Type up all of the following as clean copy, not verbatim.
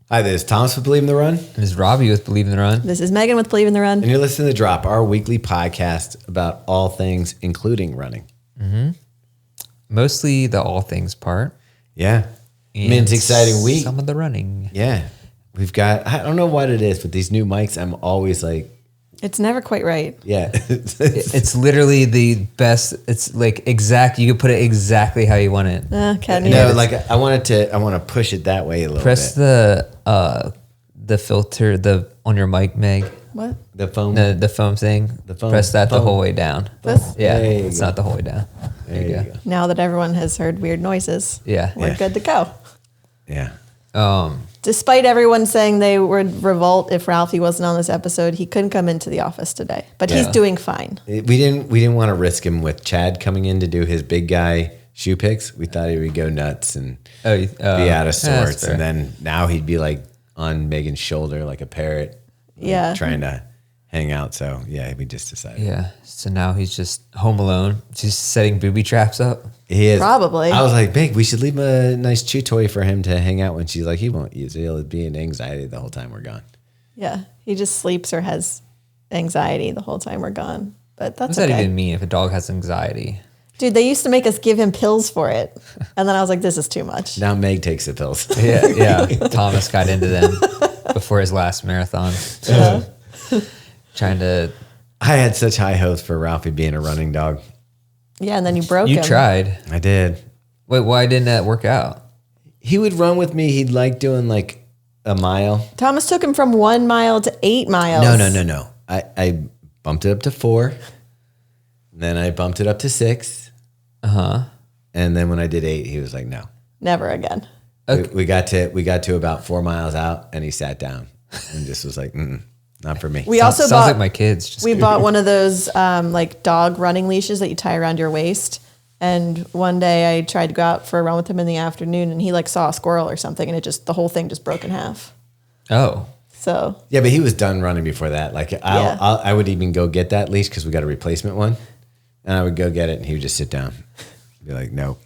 Hi, this is Thomas with Believe in the Run. And this is Robbe with Believe in the Run. This is Megan with Believe in the Run. And you're listening to The Drop, our weekly podcast about all things, including running. Mm-hmm. Mostly the all things part. Yeah. I mean, it's an exciting week. Some of the running. Yeah. We've got, I don't know what it is, but these new mics, I'm always like. It's never quite right. Yeah. It's literally the best. It's like exact. You can put it exactly how you want it. Can you? No, like I want to push it that way a little Press bit. the filter on your mic, Meg. What? The foam. The foam thing. The foam. Press that Foam. the whole way down. This? Yeah, There you it's go. not the whole way down. There you go. Now that everyone has heard weird noises, Yeah. we're Yeah. good to go. Yeah. Despite everyone saying they would revolt if Ralphie wasn't on this episode, he couldn't come into the office today. But he's Yeah. doing fine. We didn't want to risk him with Chad coming in to do his big guy shoe picks. We thought he would go nuts and be out of sorts. And then now he'd be like on Megan's shoulder like a parrot. Like, Yeah. trying to hang out. So yeah, we just decided. Yeah. So now he's just home alone, just setting booby traps up. He is. Probably. I was like, Meg, we should leave a nice chew toy for him to hang out when. She's like, he won't use it. He'll be in anxiety the whole time we're gone. Yeah. He just sleeps or has anxiety the whole time we're gone. But What that's does okay. that even mean if a dog has anxiety? Dude, they used to make us give him pills for it. And then I was like, this is too much. Now Meg takes the pills. Yeah. Thomas got into them before his last marathon. Trying to. I had such high hopes for Ralphie being a running dog. Yeah, and then you broke You him. tried. I did. Wait, why didn't that work out? He would run with me. He'd like doing like a mile. Thomas took him from 1 mile to 8 miles. No. I bumped it up to 4. Then I bumped it up to 6. And then when I did 8, he was like, no. Never again. Okay. We got to about 4 miles out and he sat down and just was like, not for me. We also Sounds bought like my kids. Just we bought one of those like dog running leashes that you tie around your waist. And one day I tried to go out for a run with him in the afternoon, and he like saw a squirrel or something, and the whole thing just broke in half. Oh. So Yeah, but he was done running before that. Like Yeah. I would even go get that leash because we got a replacement one. And I would go get it and he would just sit down. Be like, nope.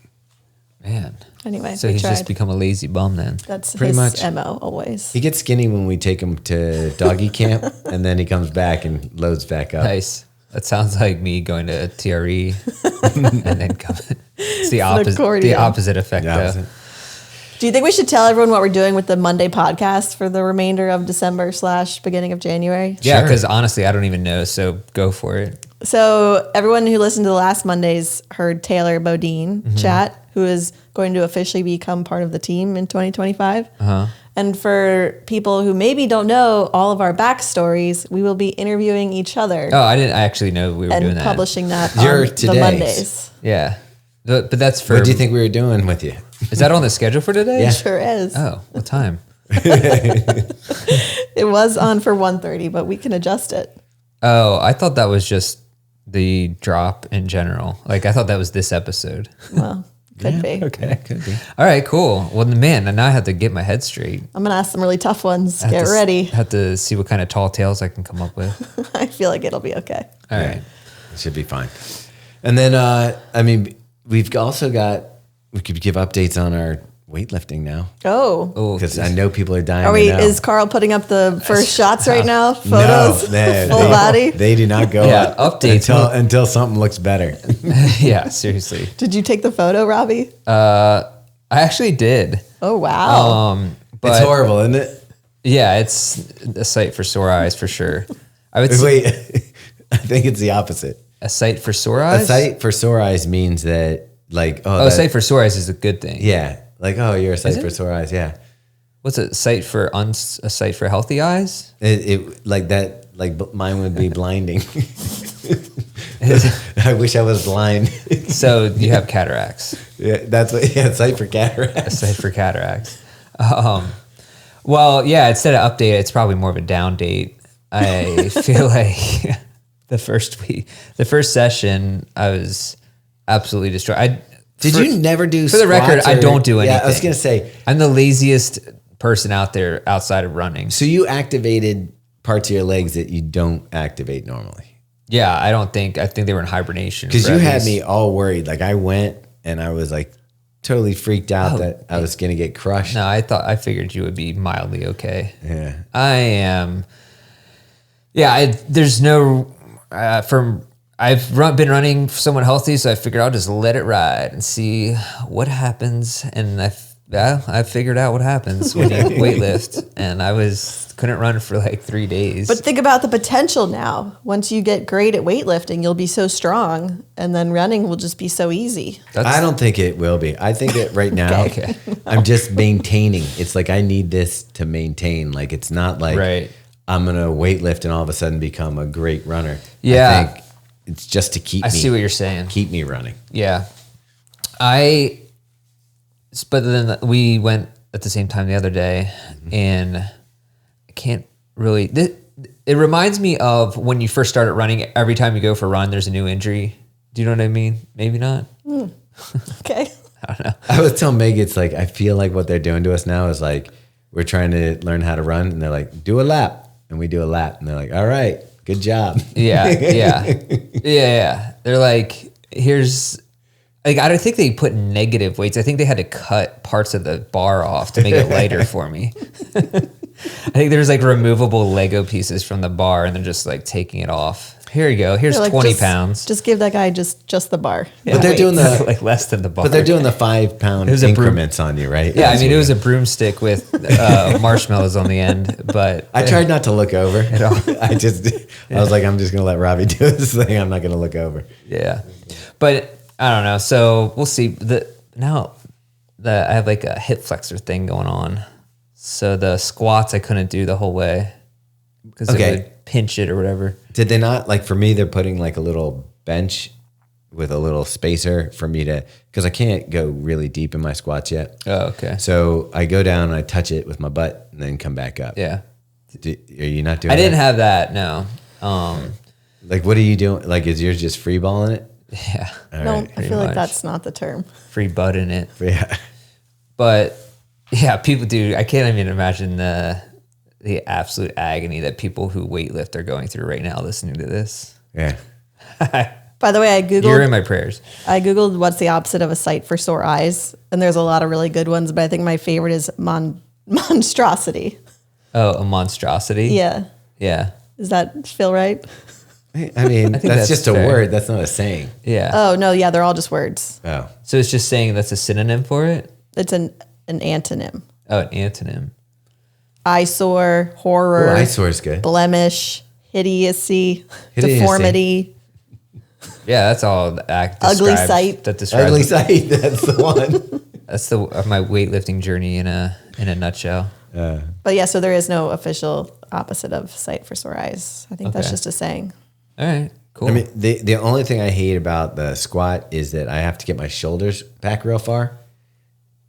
Man. anyway, So we he's tried. just become a lazy bum then. That's pretty his much. MO always. He gets skinny when we take him to doggy camp and then he comes back and loads back up. Nice. That sounds like me going to TRE and then coming. It's the opposite. accordion. The opposite effect. The opposite. Do you think we should tell everyone what we're doing with the Monday podcast for the remainder of December / beginning of January? Yeah, Sure. because honestly, I don't even know. So go for it. So everyone who listened to the last Mondays heard Taylor Bodine Mm-hmm. chat, who is going to officially become part of the team in 2025. And for people who maybe don't know all of our backstories, we will be interviewing each other Oh, I didn't actually know we were doing and that. publishing that Your on the today's. Mondays. Yeah. But that's for. What do you think we were doing with you? Is that on the schedule for today? Yeah. Sure is. Oh, what time? It was on for 1:30, but we can adjust it. Oh, I thought that was just the drop in general. Like, I thought that was this episode. Well, could be. Okay. Could be. All right, cool. Well, man, and now I have to get my head straight. I'm going to ask some really tough ones. I have Get to ready. Have to see what kind of tall tales I can come up with. I feel like it'll be okay. All right. It should be fine. And then, I mean, we've also got, we could give updates on our weightlifting now. Oh, Because I know people are dying Are to we? know. Is Carl putting up the first shots right now? No, Photos, full body. They do not go Yeah, up updates. until something looks better. yeah, seriously. Did you take the photo, Robbie? I actually did. Oh wow! But It's horrible, isn't it? yeah, it's a sight for sore eyes for sure. I would say Wait, I think it's the opposite. a sight for sore A eyes. sight for sore eyes means that, like, Oh, a sight for sore eyes is a good thing. yeah, like, oh, you're a sight it? for sore eyes, yeah. What's a sight for a sight for healthy eyes? It like that, like mine would be blinding. I wish I was blind. So you have cataracts. Yeah, that's what. Yeah, sight for A cataracts. sight for cataracts. Well, yeah. Instead of update, it's probably more of a down date. I feel like the first session, I was absolutely destroyed. Did you never do? For the record, squats I don't do anything. Yeah, I was gonna say. I'm the laziest person out there outside of running. So you activated parts of your legs that you don't activate normally. Yeah, I think they were in hibernation. Because for you at had least- me all worried. Like I went and I was like totally freaked out that I was going to get crushed. No, I figured you would be mildly okay. Yeah. I am. Yeah, there's no, been running somewhat healthy, so I figured I'll just let it ride and see what happens. And I figured out what happens when you weightlift, and couldn't run for like 3 days. But think about the potential now. Once you get great at weightlifting, you'll be so strong, and then running will just be so easy. I don't think it will be. I think that right now, Okay. I'm just maintaining. It's like I need this to maintain. Like it's not like I'm going to weightlift and all of a sudden become a great runner. Yeah. I think it's just to keep I see what you're saying. Keep me running. Yeah. But then we went at the same time the other day, and I can't really. It reminds me of when you first started running. Every time you go for a run, there's a new injury. Do you know what I mean? Maybe not. Okay. I don't know. I was telling Meg, it's like I feel like what they're doing to us now is like we're trying to learn how to run, and they're like, do a lap, and we do a lap, and they're like, all right, good job. Yeah. They're like, here's. Like, I don't think they put negative weights. I think they had to cut parts of the bar off to make it lighter for me. I think there's like removable Lego pieces from the bar, and they're just like taking it off. Here you go. Here's like 20 pounds. Just give that guy just the bar. Yeah, but they're doing the like less than the bar. But they're doing the 5 pound increments on you, right? Yeah, I mean, it was a broomstick with marshmallows on the end. But I tried not to look over. I was like, I'm just gonna let Robbie do this thing. I'm not gonna look over. Yeah, but. I don't know. So we'll see. I have like a hip flexor thing going on. So the squats I couldn't do the whole way because it would pinch it or whatever. Did they not, like for me, they're putting like a little bench with a little spacer for me to, because I can't go really deep in my squats yet. Oh, okay. So I go down and I touch it with my butt and then come back up. Yeah. Are you not doing I didn't have that, no. Like what are you doing? Like is yours just free balling it? Yeah. I feel like that's not the term. Free butt in it. Yeah. But yeah, people do. I can't even imagine the absolute agony that people who weightlift are going through right now listening to this. Yeah. By the way, I Googled. You're in my prayers. I Googled what's the opposite of a sight for sore eyes. And there's a lot of really good ones, but I think my favorite is monstrosity. Oh, a monstrosity? Yeah. Yeah. Does that feel right? I mean, that's just a word. That's not a saying. Yeah. Oh, no. Yeah, they're all just words. Oh. So it's just saying that's a synonym for it? It's an antonym. Oh, an antonym. Eyesore, horror. Oh, eyesore is good. Blemish, idiocy, deformity. Yeah, that's all ugly sight. That describes ugly sight. That's the one. That's my weightlifting journey in a nutshell. But yeah, so there is no official opposite of sight for sore eyes. I think that's just a saying. All right, cool. I mean, the only thing I hate about the squat is that I have to get my shoulders back real far,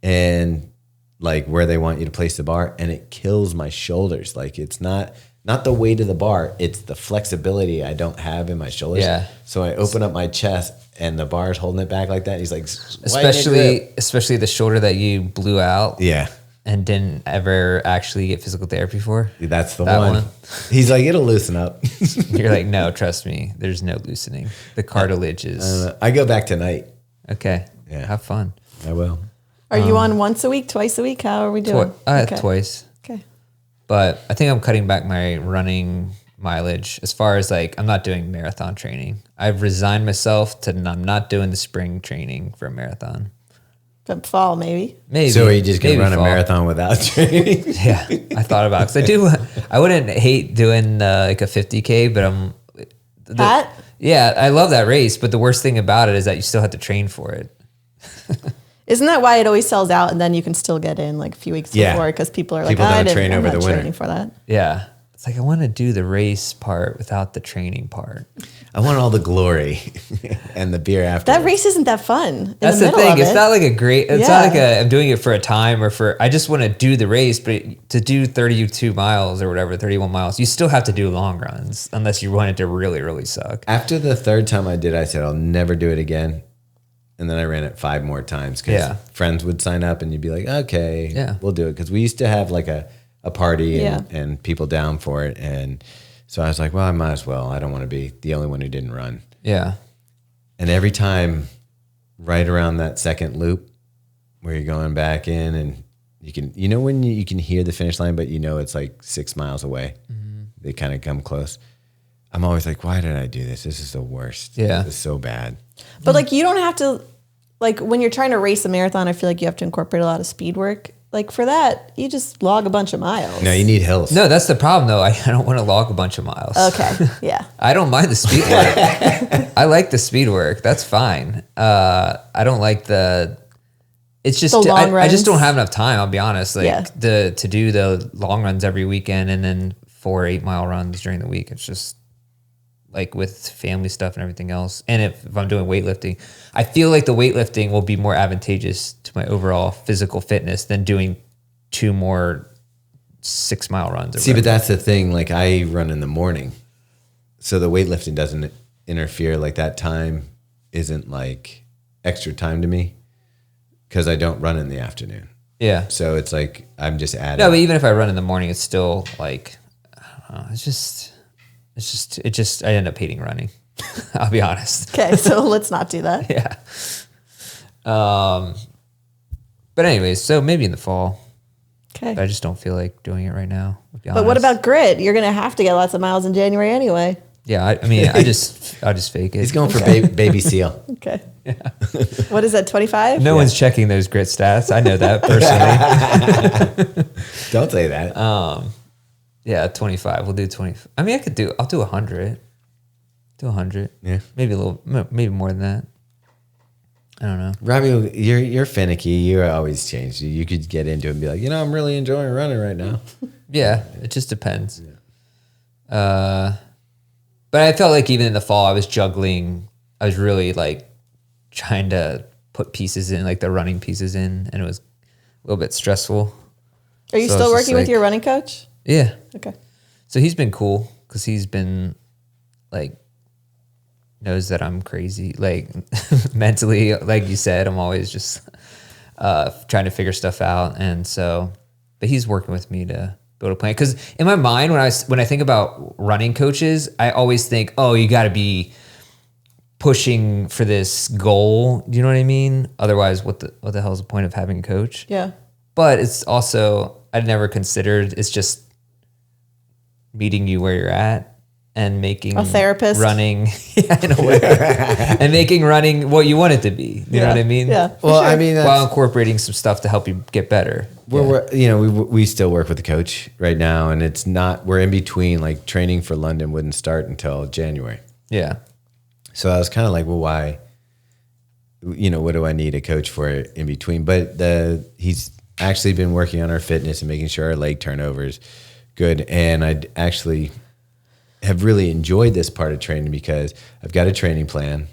and like where they want you to place the bar, and it kills my shoulders. Like it's not the weight of the bar; it's the flexibility I don't have in my shoulders. Yeah. So I open up my chest, and the bar is holding it back like that. He's like, especially the shoulder that you blew out. Yeah. And didn't ever actually get physical therapy for? That's the one. He's like, it'll loosen up. You're like, no, trust me. There's no loosening. The cartilage is... I go back tonight. Okay. Yeah. Have fun. I will. Are you on once a week, twice a week? How are we doing? Twice. Okay. But I think I'm cutting back my running mileage as far as like, I'm not doing marathon training. I've resigned myself to I'm not doing the spring training for a marathon. But fall, maybe. So are you just going to run a marathon without training? Yeah, I thought about it. Because I wouldn't hate doing like a 50K, but yeah, I love that race. But the worst thing about it is that you still have to train for it. Isn't that why it always sells out and then you can still get in like a few weeks before because people are like, I'm not training for that. Yeah. It's like, I want to do the race part without the training part. I want all the glory and the beer after. That race isn't that fun. That's the thing. It's not like it's not like I'm doing it for a time I just want to do the race, but to do 32 miles or whatever, 31 miles, you still have to do long runs unless you want it to really, really suck. After the third time I did, I said, I'll never do it again. And then I ran it 5 more times because friends would sign up and you'd be like, okay, we'll do it. Because we used to have like a party and people down for it. And so I was like, well, I might as well. I don't want to be the only one who didn't run. Yeah. And every time right around that second loop, where you're going back in and when you can hear the finish line, but it's like 6 miles away. Mm-hmm. They kind of come close. I'm always like, why did I do this? This is the worst. Yeah. It's so bad. But like, you don't have to, like when you're trying to race a marathon, I feel like you have to incorporate a lot of speed work. Like for that, you just log a bunch of miles. No, you need hills. No, that's the problem though. I don't want to log a bunch of miles. Okay. Yeah. I don't mind the speed work. I like the speed work. That's fine. I don't like it's just, I just don't have enough time. I'll be honest. Like to do the long runs every weekend and then 4 8-mile runs during the week. It's just like with family stuff and everything else. And if I'm doing weightlifting, I feel like the weightlifting will be more advantageous to my overall physical fitness than doing 2 more 6-mile runs. See, but that's the thing. Like I run in the morning, so the weightlifting doesn't interfere. Like that time isn't like extra time to me because I don't run in the afternoon. Yeah. So it's like I'm just adding. No, but even if I run in the morning, it's still like, I don't know, I end up hating running. I'll be honest. Okay, so let's not do that. Yeah. But anyways, so maybe in the fall. Okay. I just don't feel like doing it right now. But what about grit? You're going to have to get lots of miles in January anyway. Yeah, I mean, I'll just fake it. He's going for baby seal. Okay. Yeah. What is that, 25? No one's checking those grit stats. I know that personally. Don't say that. Yeah, 25. We'll do 20. I mean, I'll do 100. Do 100. Yeah. Maybe maybe more than that. I don't know. Robbie, you're finicky. You always change. You could get into it and be like, I'm really enjoying running right now. Yeah, it just depends. Yeah. But I felt like even in the fall, I was juggling. I was really like trying to put pieces in, like the running pieces in, and it was a little bit stressful. Are you still working with your running coach? Yeah. Okay. So he's been cool because he's been like, knows that I'm crazy. Like mentally, like you said, I'm always just trying to figure stuff out. And so, but he's working with me to build a plan. Because in my mind, when I think about running coaches, I always think, oh, you got to be pushing for this goal. Do you know what I mean? Otherwise, what the hell is the point of having a coach? Yeah. But it's also, I'd never considered, it's just meeting you where you're at and making a therapist running in a way and making running what you want it to be. You know what I mean? Yeah. Well, sure. I mean, while incorporating some stuff to help you get better. We still work with the coach right now, and we're in between. Like training for London wouldn't start until January. Yeah. So I was kind of like, well, why? What do I need a coach for in between? But he's actually been working on our fitness and making sure our leg turnover is good. And I actually have really enjoyed this part of training because I've got a training plan.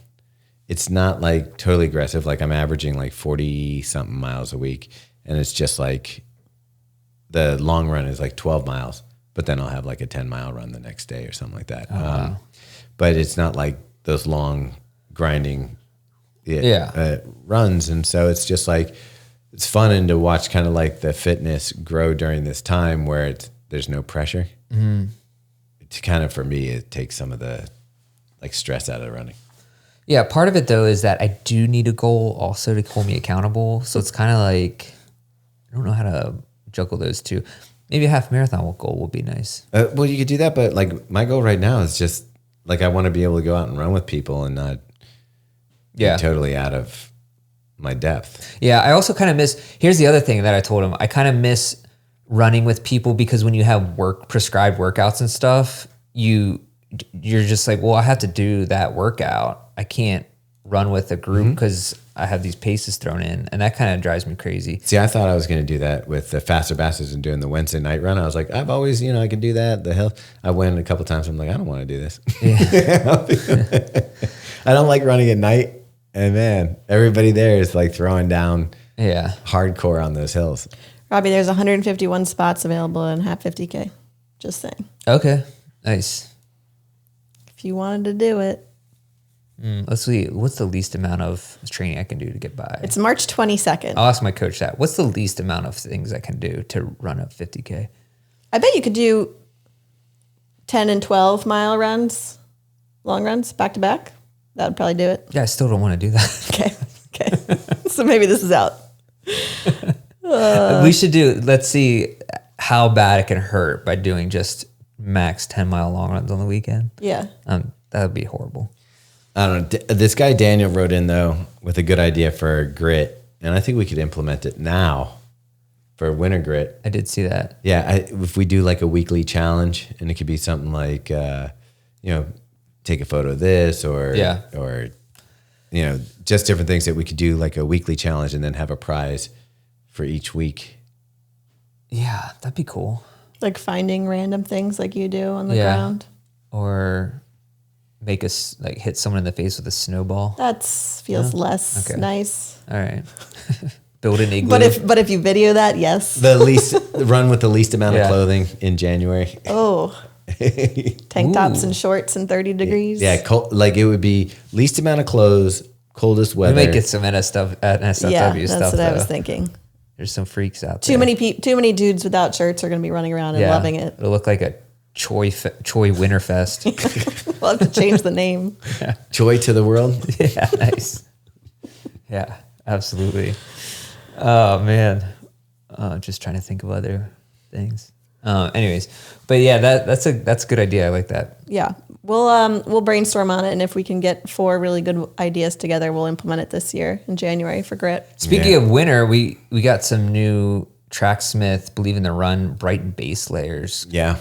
It's not like totally aggressive. Like I'm averaging like 40 something miles a week. And it's just like the long run is like 12 miles, but then I'll have like a 10-mile run the next day or something like that. Wow. But it's not like those long grinding runs. And so it's just like, it's fun and to watch kind of like the fitness grow during this time where there's no pressure. Mm-hmm. It's kind of, for me, it takes some of the like stress out of running. Yeah. Part of it though, is that I do need a goal also to hold me accountable. So it's kind of like, I don't know how to juggle those two. Maybe a half marathon goal will be nice. Well, you could do that. But like my goal right now is just like, I want to be able to go out and run with people and not be totally out of my depth. Yeah. I also kind of here's the other thing that I told him. I kind of miss running with people because when you have prescribed workouts and stuff, you're just like, well, I have to do that workout. I can't run with a group because I have these paces thrown in, and that kind of drives me crazy. See, I thought I was going to do that with the Faster Bastards and doing the Wednesday night run. I was like, I've always, I can do that. The hell, I went a couple times. I'm like, I don't want to do this. Yeah. I don't like running at night. And man, everybody there is like throwing down hardcore on those hills. Robbie, there's 151 spots available in half 50K. Just saying. Okay. Nice. If you wanted to do it. Let's see. What's the least amount of training I can do to get by? It's March 22nd. I'll ask my coach that. What's the least amount of things I can do to run up 50K? I bet you could do 10 and 12 mile runs, long runs, back to back. That would probably do it. Yeah, I still don't want to do that. Okay. So maybe this is out. We should do, let's see how bad it can hurt by doing just max 10-mile long runs on the weekend. Yeah. That would be horrible. I don't know. This guy Daniel wrote in though with a good idea for grit, and I think we could implement it now for winter grit. I did see that. Yeah, if we do like a weekly challenge, and it could be something like, take a photo of this, or just different things that we could do like a weekly challenge, and then have a prize for each week. Yeah, that'd be cool. Like finding random things like you do on the ground. Or make us like hit someone in the face with a snowball. That feels less nice. All right. Build an igloo. But if you video that, yes. The least run with the least amount of clothing in January. Oh. Tank tops and shorts and 30 degrees. Yeah, cold, like it would be least amount of clothes, coldest weather. We might get some NSFW stuff. Yeah, that's what I was thinking. There's some freaks out there. Too many dudes without shirts are going to be running around and loving it. It'll look like a Choi Winterfest. We'll have to change the name. Yeah. Joy to the world. Yeah, nice. Yeah, absolutely. Oh man, just trying to think of other things. Anyways, but yeah, that's a good idea. I like that. Yeah, we'll brainstorm on it, and if we can get 4 really good ideas together, we'll implement it this year in January for grit. Speaking of winter, we got some new Tracksmith Believe in the Run Brighton base layers. Yeah,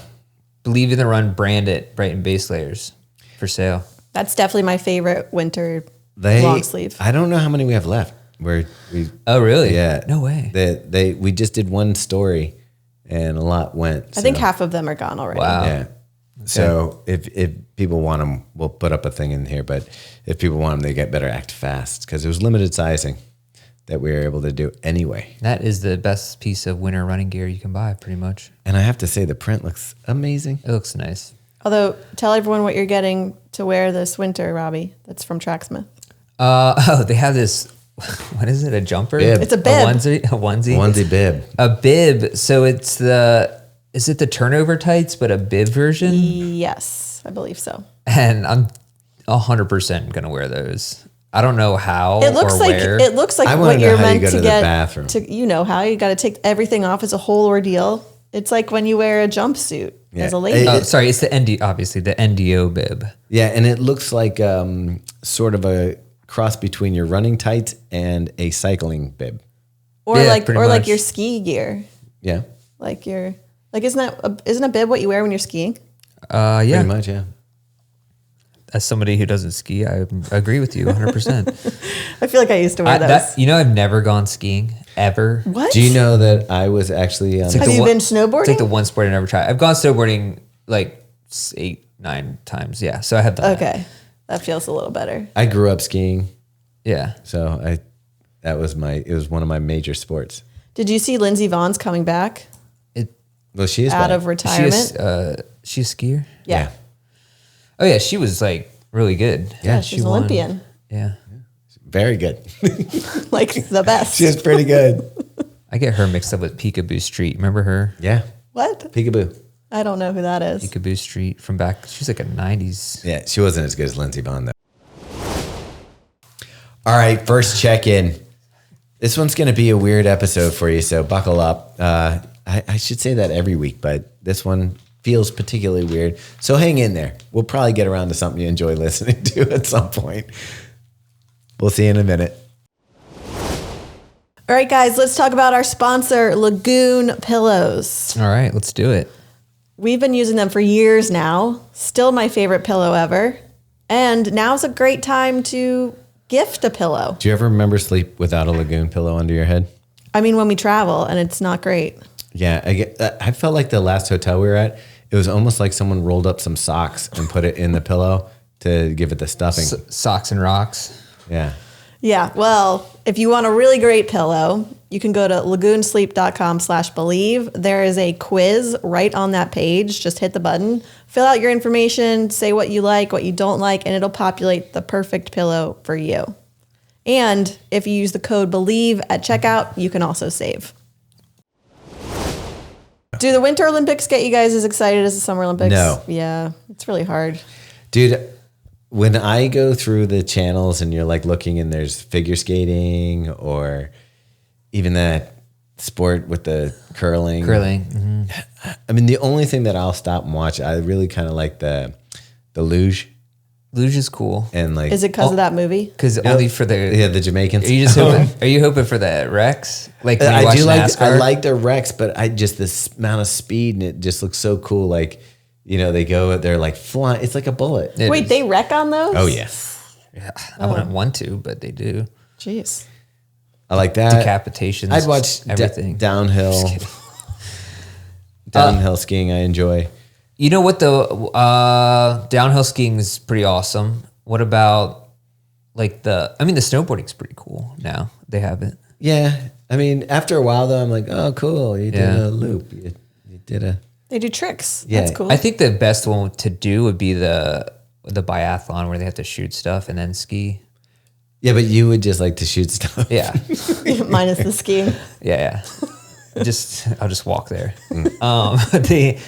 Believe in the Run branded Brighton base layers for sale. That's definitely my favorite winter long sleeve. I don't know how many we have left. Oh really? Yeah. No way. We just did one story, and a lot went. I think half of them are gone already. Wow. Yeah. Okay. So if people want them, we'll put up a thing in here. But if people want them, they better act fast, because it was limited sizing that we were able to do anyway. That is the best piece of winter running gear you can buy, pretty much. And I have to say, the print looks amazing. It looks nice. Although, tell everyone what you're getting to wear this winter, Robbie. That's from Tracksmith. They have this. What is it? A jumper? Bib. It's a bib. A onesie? Onesie bib. A bib. So is it the turnover tights, but a bib version? Yes, I believe so. And I'm 100% going to wear those. I don't know how It looks or like where. it looks like I what wanna know you're how you meant go to to the get bathroom. to. You know how you got to take everything off. It's a whole ordeal. It's like when you wear a jumpsuit as a lady. Sorry, it's the obviously the NDO bib. Yeah, and it looks like sort of a cross between your running tights and a cycling bib. or yeah, like your ski gear. Yeah. Isn't a bib what you wear when you're skiing? Yeah. Pretty much, yeah. As somebody who doesn't ski, I agree with you 100%. I feel like I used to wear those. I've never gone skiing ever. What? Do you know that I was actually like Have you been snowboarding? It's like the one sport I never tried. I've gone snowboarding like 8-9 times. Yeah, so I have done Okay, that feels a little better. I grew up skiing, Yeah. so it was one of my major sports. Did you see Lindsey Vaughn's coming back Well, she is out back. of retirement? She's a skier? Yeah. Oh yeah, she was like really good. Yeah, she's an won. Olympian. Yeah. Very good. Like the best. She was pretty good. I get her mixed up with Peekaboo Street. Remember her? Yeah. What? Peekaboo. I don't know who that is. Peekaboo Street from back. She's like a 90s. Yeah, she wasn't as good as Lindsey Vonn, though. All right, first check-in. This one's going to be a weird episode for you, so buckle up. I should say that every week, but this one feels particularly weird. So hang in there. We'll probably get around to something you enjoy listening to at some point. We'll see you in a minute. All right, guys, let's talk about our sponsor, LAGOON Pillows. All right, let's do it. We've been using them for years now. Still my favorite pillow ever. And now's a great time to gift a pillow. Do you ever remember sleep without a LAGOON pillow under your head? I mean, when we travel and it's not great. Yeah, I felt like the last hotel we were at, it was almost like someone rolled up some socks and put it in the pillow to give it the stuffing. Socks and rocks. Yeah. Yeah, well, if you want a really great pillow, you can go to lagoonsleep.com/believe. There is a quiz right on that page. Just hit the button, fill out your information, say what you like, what you don't like, and it'll populate the perfect pillow for you. And if you use the code BELIEVE at checkout, you can also save. Do the Winter Olympics get you guys as excited as the Summer Olympics? No. Yeah, it's really hard. Dude, when I go through the channels and you're like looking and there's figure skating or even that sport with the curling. Mm-hmm. I mean, the only thing that I'll stop and watch, I really kind of like the luge. Luge is cool. And like, is it because of that movie? Because only for the Jamaicans. Are you just hoping? Are you hoping for the wrecks? Like when you watch NASCAR? I like the wrecks, but I just this amount of speed and it just looks so cool. Like, they're like flying. It's like a bullet. Wait, they wreck on those? Oh yeah. Yeah, I wouldn't want to, but they do. Jeez. I like that. Decapitations. I'd watch everything. Downhill skiing. I enjoy. You know what though? Downhill skiing is pretty awesome. What about like the snowboarding's pretty cool now. They have it. Yeah. I mean, after a while though, I'm like, oh, cool. You did a loop. You did a. They do tricks. Yeah. That's cool. I think the best one to do would be the biathlon where they have to shoot stuff and then ski. Yeah, but you would just like to shoot stuff. Yeah. Minus the skiing. Yeah. I'll just walk there. The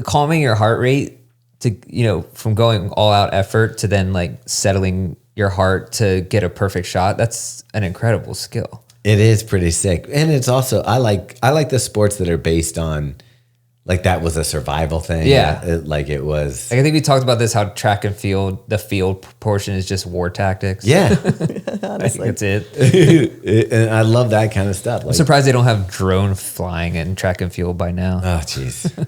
calming your heart rate to, from going all out effort to then like settling your heart to get a perfect shot. That's an incredible skill. It is pretty sick. And it's also, I like the sports that are based on like that was a survival thing. Yeah. It was. Like I think we talked about this, how track and field, the field portion is just war tactics. Yeah. Honestly. That's it. And I love that kind of stuff. Like, I'm surprised they don't have drone flying in track and field by now. Oh, jeez.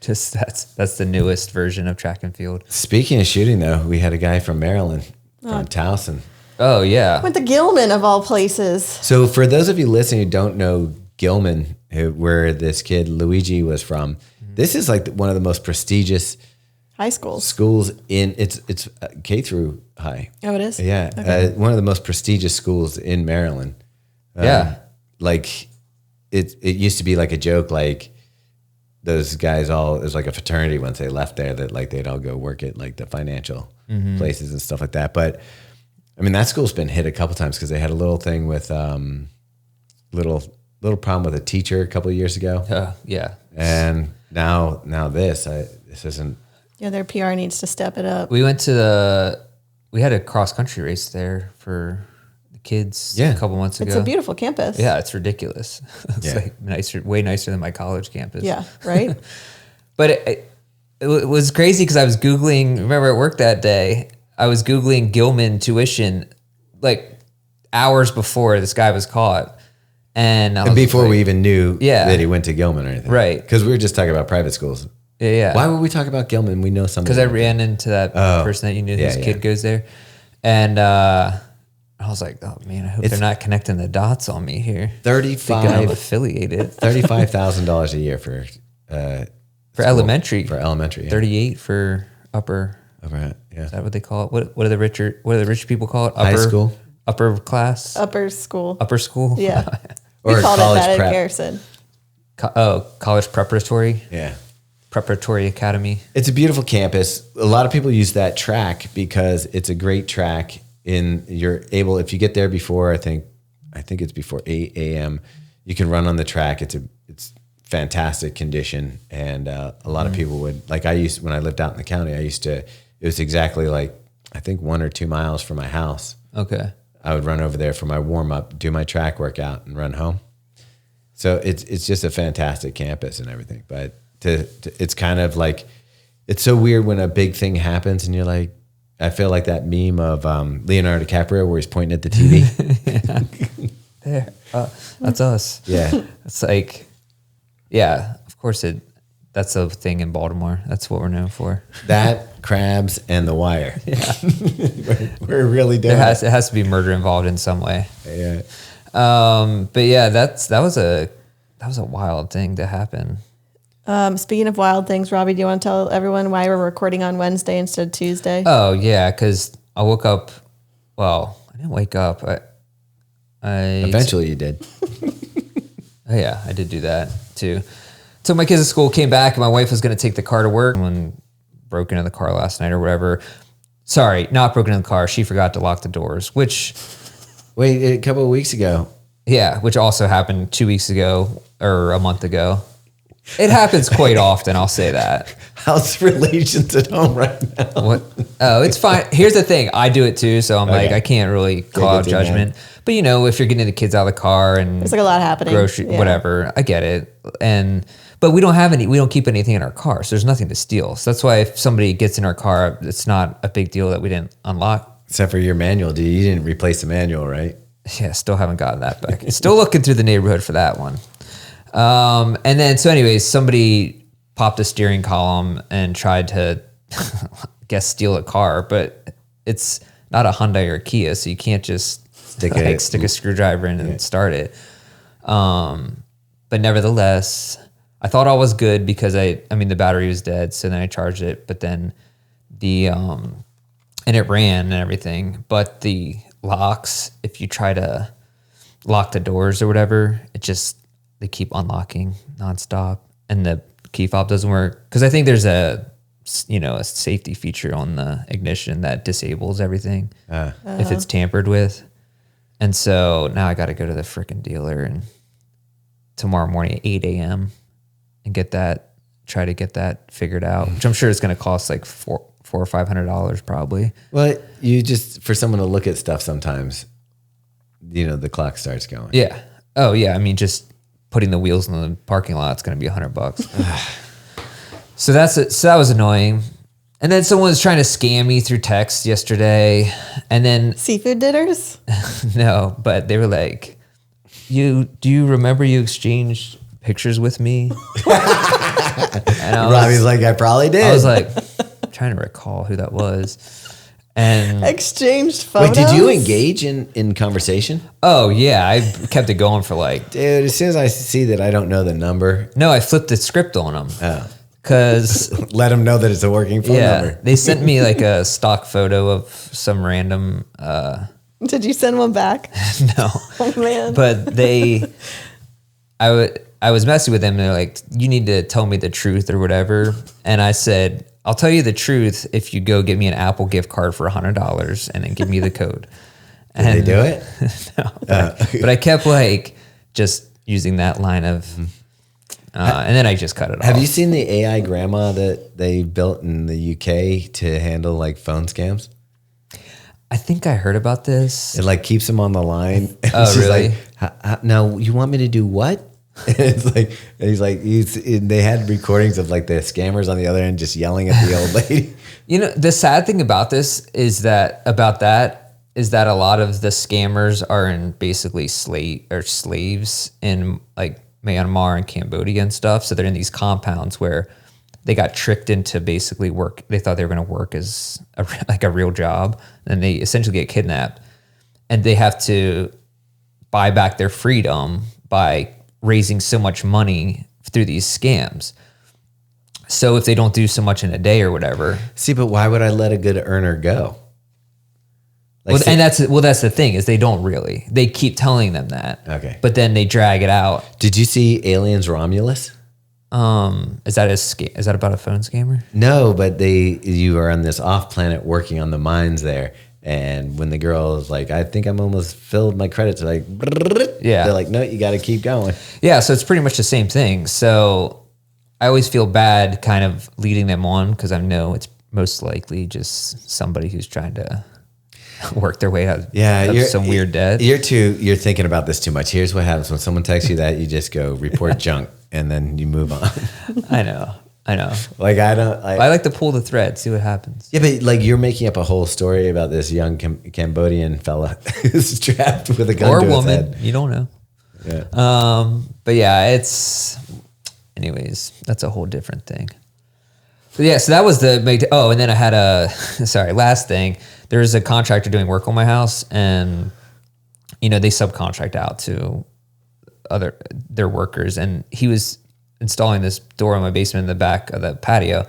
Just that's the newest version of track and field. Speaking of shooting, though, we had a guy from Maryland, from Towson. Oh, yeah. Went to Gilman of all places. So for those of you listening who don't know Gilman, where this kid Luigi was from, this is like one of the most prestigious high schools in it's K through high. Oh, it is? Yeah. Okay. One of the most prestigious schools in Maryland. Yeah. Like it used to be like a joke, like those guys it was like a fraternity once they left there that like they'd all go work at like the financial places and stuff like that. But I mean, that school's been hit a couple times because they had a little thing with little problem with a teacher a couple of years ago. Yeah. And now this isn't. Yeah, their PR needs to step it up. We went we had a cross country race there for the kids a couple months ago. It's a beautiful campus. Yeah, it's ridiculous. It's like way nicer than my college campus. Yeah, right? But it was crazy because I was Googling, remember at work that day, I was Googling Gilman tuition like hours before this guy was caught. And before we even knew that he went to Gilman or anything. Right. Because we were just talking about private schools. Yeah. Why would we talk about Gilman? We know something. Because I ran into that person that you knew, whose kid goes there. And I was like, oh man, I hope they're not connecting the dots on me here. I'm affiliated. $35,000 a year for elementary. For elementary. Yeah. 38 for upper. Yeah. Is that what they call it? What do the rich people call it? High school. Upper class. Upper school. Upper school. Yeah. Or we called it that prep. at Garrison. College preparatory. Yeah. Preparatory academy. It's a beautiful campus. A lot of people use that track because it's a great track. If you get there before, I think it's before 8 a.m. You can run on the track. It's fantastic condition, and a lot of people would like. When I lived out in the county, it was exactly like I think 1 or 2 miles from my house. Okay. I would run over there for my warm up, do my track workout, and run home. So it's just a fantastic campus and everything. But it's kind of like it's so weird when a big thing happens and you're like, I feel like that meme of Leonardo DiCaprio where he's pointing at the TV. There, that's us. Yeah, it's like, yeah, of course that's a thing in Baltimore. That's what we're known for. That, crabs, and The Wire. Yeah. we're really doing it. It has to be murder involved in some way. Yeah. But yeah, that was a wild thing to happen. Speaking of wild things, Robbie, do you want to tell everyone why we're recording on Wednesday instead of Tuesday? Oh yeah, because I woke up. Well, I didn't wake up. Eventually, you did. Oh yeah, I did do that too. Took my kids to school, came back, and my wife was going to take the car to work. Someone broke into the car last night or whatever. Sorry, not broken into the car. She forgot to lock the doors, which... Wait, a couple of weeks ago. Yeah, which also happened 2 weeks ago or a month ago. It happens quite often. I'll say that. How's relations at home right now? What? Oh, it's fine. Here's the thing. I do it too. So I'm like, I can't really call out judgment. But you know, if you're getting the kids out of the car and there's like a lot happening, whatever, I get it. But we don't keep anything in our car. So there's nothing to steal. So that's why if somebody gets in our car, it's not a big deal that we didn't unlock. Except for your manual. You didn't replace the manual, right? Yeah, still haven't gotten that back. Still looking through the neighborhood for that one. And then, so anyways, somebody popped a steering column and tried to, steal a car, but it's not a Hyundai or a Kia, so you can't just stick a screwdriver in and start it. But nevertheless, I thought all was good because the battery was dead, so then I charged it, but then and it ran and everything, but the locks, if you try to lock the doors or whatever, they keep unlocking nonstop, and the key fob doesn't work. Because I think there's a safety feature on the ignition that disables everything if it's tampered with. And so now I got to go to the freaking dealer and tomorrow morning at 8 a.m. and try to get that figured out, which I'm sure it's going to cost like $400 or $500 probably. Well, for someone to look at stuff sometimes, the clock starts going. Yeah. Oh yeah. I mean, just putting the wheels in the parking lot, it's going to be $100. So that's it. So that was annoying. And then someone was trying to scam me through text yesterday, and then seafood dinners. No, but they were like, do you remember you exchanged pictures with me? And Robbie's like, I probably did. I was like, trying to recall who that was. And exchanged photos. Wait, did you engage in conversation? Oh yeah, I kept it going for like. Dude, as soon as I see that I don't know the number. No, I flipped the script on them. Oh. Because let them know that it's a working phone number. They sent me like a stock photo of some random. Did you send one back? No. Oh man. But I was messing with them. And they're like, you need to tell me the truth or whatever. And I said, I'll tell you the truth if you go get me an Apple gift card for $100 and then give me the code. Did they do it? No. But I kept like just using that line of, and then I just cut it off. Have you seen the AI grandma that they built in the UK to handle like phone scams? I think I heard about this. It like keeps them on the line. Oh, she's really? Like, now you want me to do what? And they had recordings of like the scammers on the other end just yelling at the old lady. The sad thing about this is that a lot of the scammers are in basically slaves in like Myanmar and Cambodia and stuff. So they're in these compounds where they got tricked into basically work. They thought they were going to work as a real job, and they essentially get kidnapped, and they have to buy back their freedom by raising so much money through these scams. So if they don't do so much in a day or whatever. See, but why would I let a good earner go? That's the thing is they don't really. They keep telling them that. Okay. But then they drag it out. Did you see Aliens Romulus? Is that about a phone scammer? No, but you are on this off planet working on the mines there. And when the girl is like, I think I'm almost filled my credits, they're like, they're like, no, you got to keep going. Yeah. So it's pretty much the same thing. So I always feel bad kind of leading them on because I know it's most likely just somebody who's trying to work their way out of some weird debt. You're thinking about this too much. Here's what happens when someone texts you that, you just go report junk and then you move on. I know. Like I like to pull the thread, see what happens. Yeah, but like you're making up a whole story about this young Cambodian fella who's trapped with a gun or to woman. his head. You don't know. Yeah. But yeah, anyways, that's a whole different thing. But yeah, so that was and then I had last thing. There's a contractor doing work on my house, and they subcontract out to their workers, and he was installing this door in my basement in the back of the patio,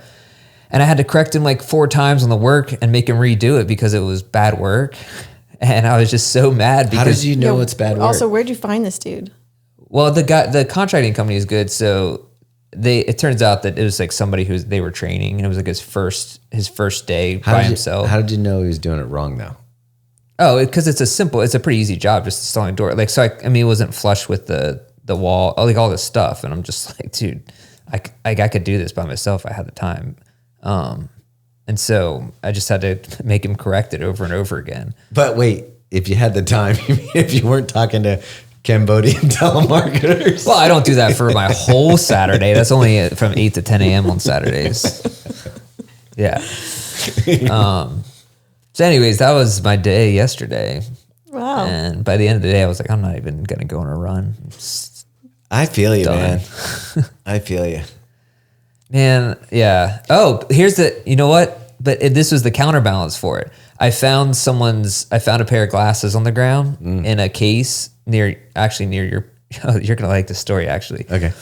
and I had to correct him like 4 times on the work and make him redo it because it was bad work, and I was just so mad. Because how did you know it's bad work? Also, where'd you find this dude? Well, the contracting company is good, so it turns out that it was like somebody they were training, and it was like his first day by himself. How did you know he was doing it wrong though? Oh, because it's a pretty easy job, just installing a door. Like, so it wasn't flush with the wall, like all this stuff. And I'm just like, dude, I could do this by myself. I had the time. And so I just had to make him correct it over and over again. But wait, if you had the time, if you weren't talking to Cambodian telemarketers. Well, I don't do that for my whole Saturday. That's only from 8 to 10 a.m. on Saturdays. Yeah. So anyways, that was my day yesterday. Wow. And by the end of the day, I was like, I'm not even going to go on a run. I feel you, done. man. I feel you. Man, yeah. Oh, you know what? But this was the counterbalance for it. I found a pair of glasses on the ground in a case near your, oh, you're going to like this story actually. Okay.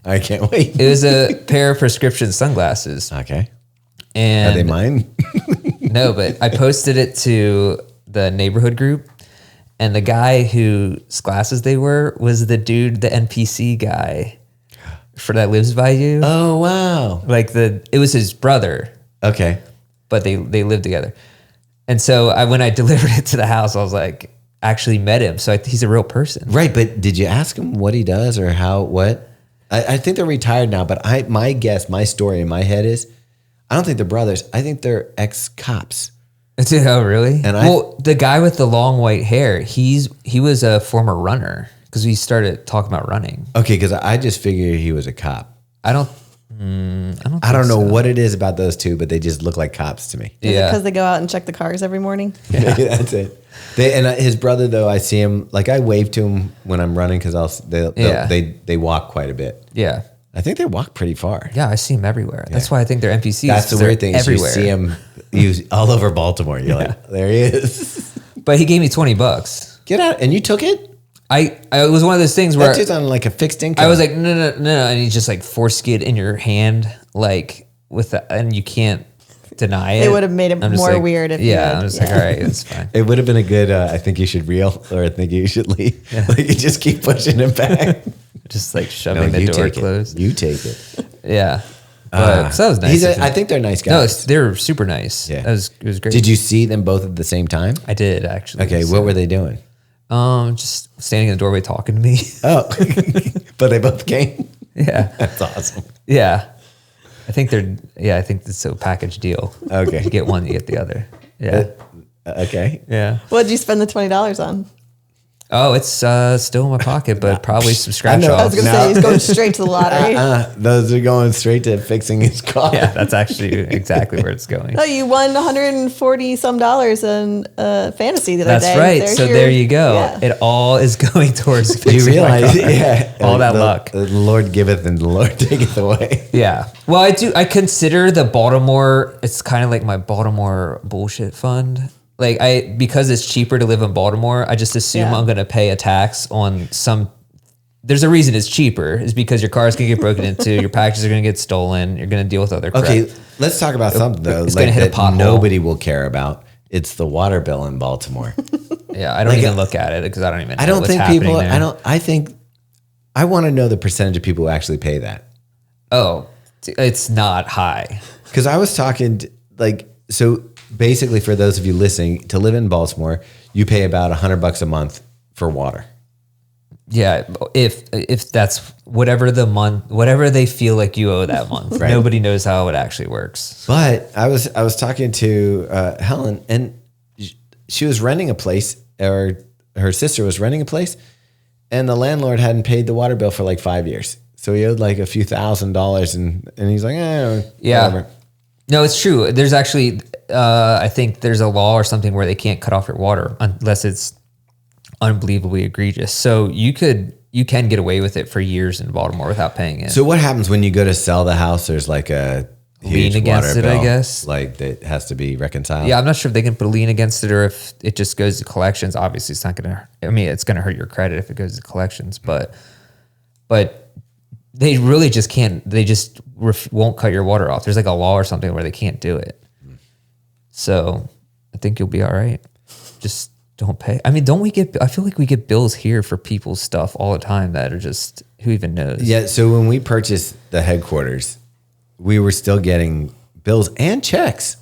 I can't wait. It was a pair of prescription sunglasses. Okay. And are they mine? No, but I posted it to the neighborhood group, and the guy whose glasses they were was the dude, the NPC guy that lives by you. Oh, wow. Like it was his brother. Okay. But they lived together. And so when I delivered it to the house, I was like, actually met him. So he's a real person. Right. But did you ask him what he does or what? I think they're retired now, but my story in my head is, I don't think they're brothers. I think they're ex-cops. Oh, really? And the guy with the long white hair, he was a former runner because we started talking about running. Okay, because I just figured he was a cop. I don't know what it is about those two, but they just look like cops to me. Is it because they go out and check the cars every morning? Yeah. That's it. His brother, though, I see him, like I wave to him when I'm running because they walk quite a bit. Yeah. I think they walk pretty far. Yeah, I see them everywhere. Yeah. That's why I think they're NPCs. That's the weird thing. Everywhere. You see him all over Baltimore. You're like, there he is. But he gave me $20. Get out. And you took it? It was one of those things where that dude's on like a fixed income. I was like, no. And he just like forced it in your hand, like and you can't deny it. It would have made it more weird if I'm just like, all right, it's fine. It would have been a good, I think you should reel, or I think you should leave. Yeah. Like you just keep pushing it back. Just like shoving the door closed. You take it. Yeah. But, so that was nice. I think they're nice guys. No, they're super nice. Yeah. It was great. Did you see them both at the same time? I did, actually. Okay, what were they doing? Just standing in the doorway talking to me. Oh, but they both came? Yeah. That's awesome. Yeah. I think it's a package deal. Okay. You get one, you get the other. Yeah. Okay. Yeah. What did you spend the $20 on? Oh, it's still in my pocket, but probably some scratch offs. I was going to say, he's going straight to the lottery. Those are going straight to fixing his car. Yeah, that's actually exactly where it's going. No, you won $140 some in fantasy the other day. That's right. So there you go. Yeah. It all is going towards fixing you realize, my car. Yeah, all that luck. The Lord giveth and the Lord taketh away. Yeah. Well, I consider the Baltimore, it's kind of like my Baltimore bullshit fund. Like because it's cheaper to live in Baltimore, I just assume I'm going to pay a tax on there's a reason it's cheaper is because your car's going to get broken into, your packages are going to get stolen, you're going to deal with other crap. Okay, let's talk about something though. It's going to hit a pothole. Nobody will care about. It's the water bill in Baltimore. Yeah, I don't even look at it because I don't even know I don't what's think happening people, there. I want to know the percentage of people who actually pay that. Oh, it's not high. Because I was talking so basically for those of you listening, to live in Baltimore, you pay about $100 a month for water. Yeah, if that's whatever they feel like you owe that month. Right. Nobody knows how it actually works. But I was talking to Helen, and she was renting a place, or her sister was renting a place, and the landlord hadn't paid the water bill for like 5 years. So he owed like a few $1,000s, and he's like, whatever. No, it's true. There's actually, I think there's a law or something where they can't cut off your water unless it's unbelievably egregious. So you can get away with it for years in Baltimore without paying it. So what happens when you go to sell the house? There's like a huge lien against water it, bill, I guess. Like that has to be reconciled. Yeah, I'm not sure if they can put a lien against it or if it just goes to collections. Obviously, it's not going to. I mean, it's going to hurt your credit if it goes to collections, but they really just can't. They just won't cut your water off. There's like a law or something where they can't do it. So I think you'll be all right. Just don't pay. I mean, I feel like we get bills here for people's stuff all the time that are just, who even knows? Yeah. So when we purchased the headquarters, we were still getting bills and checks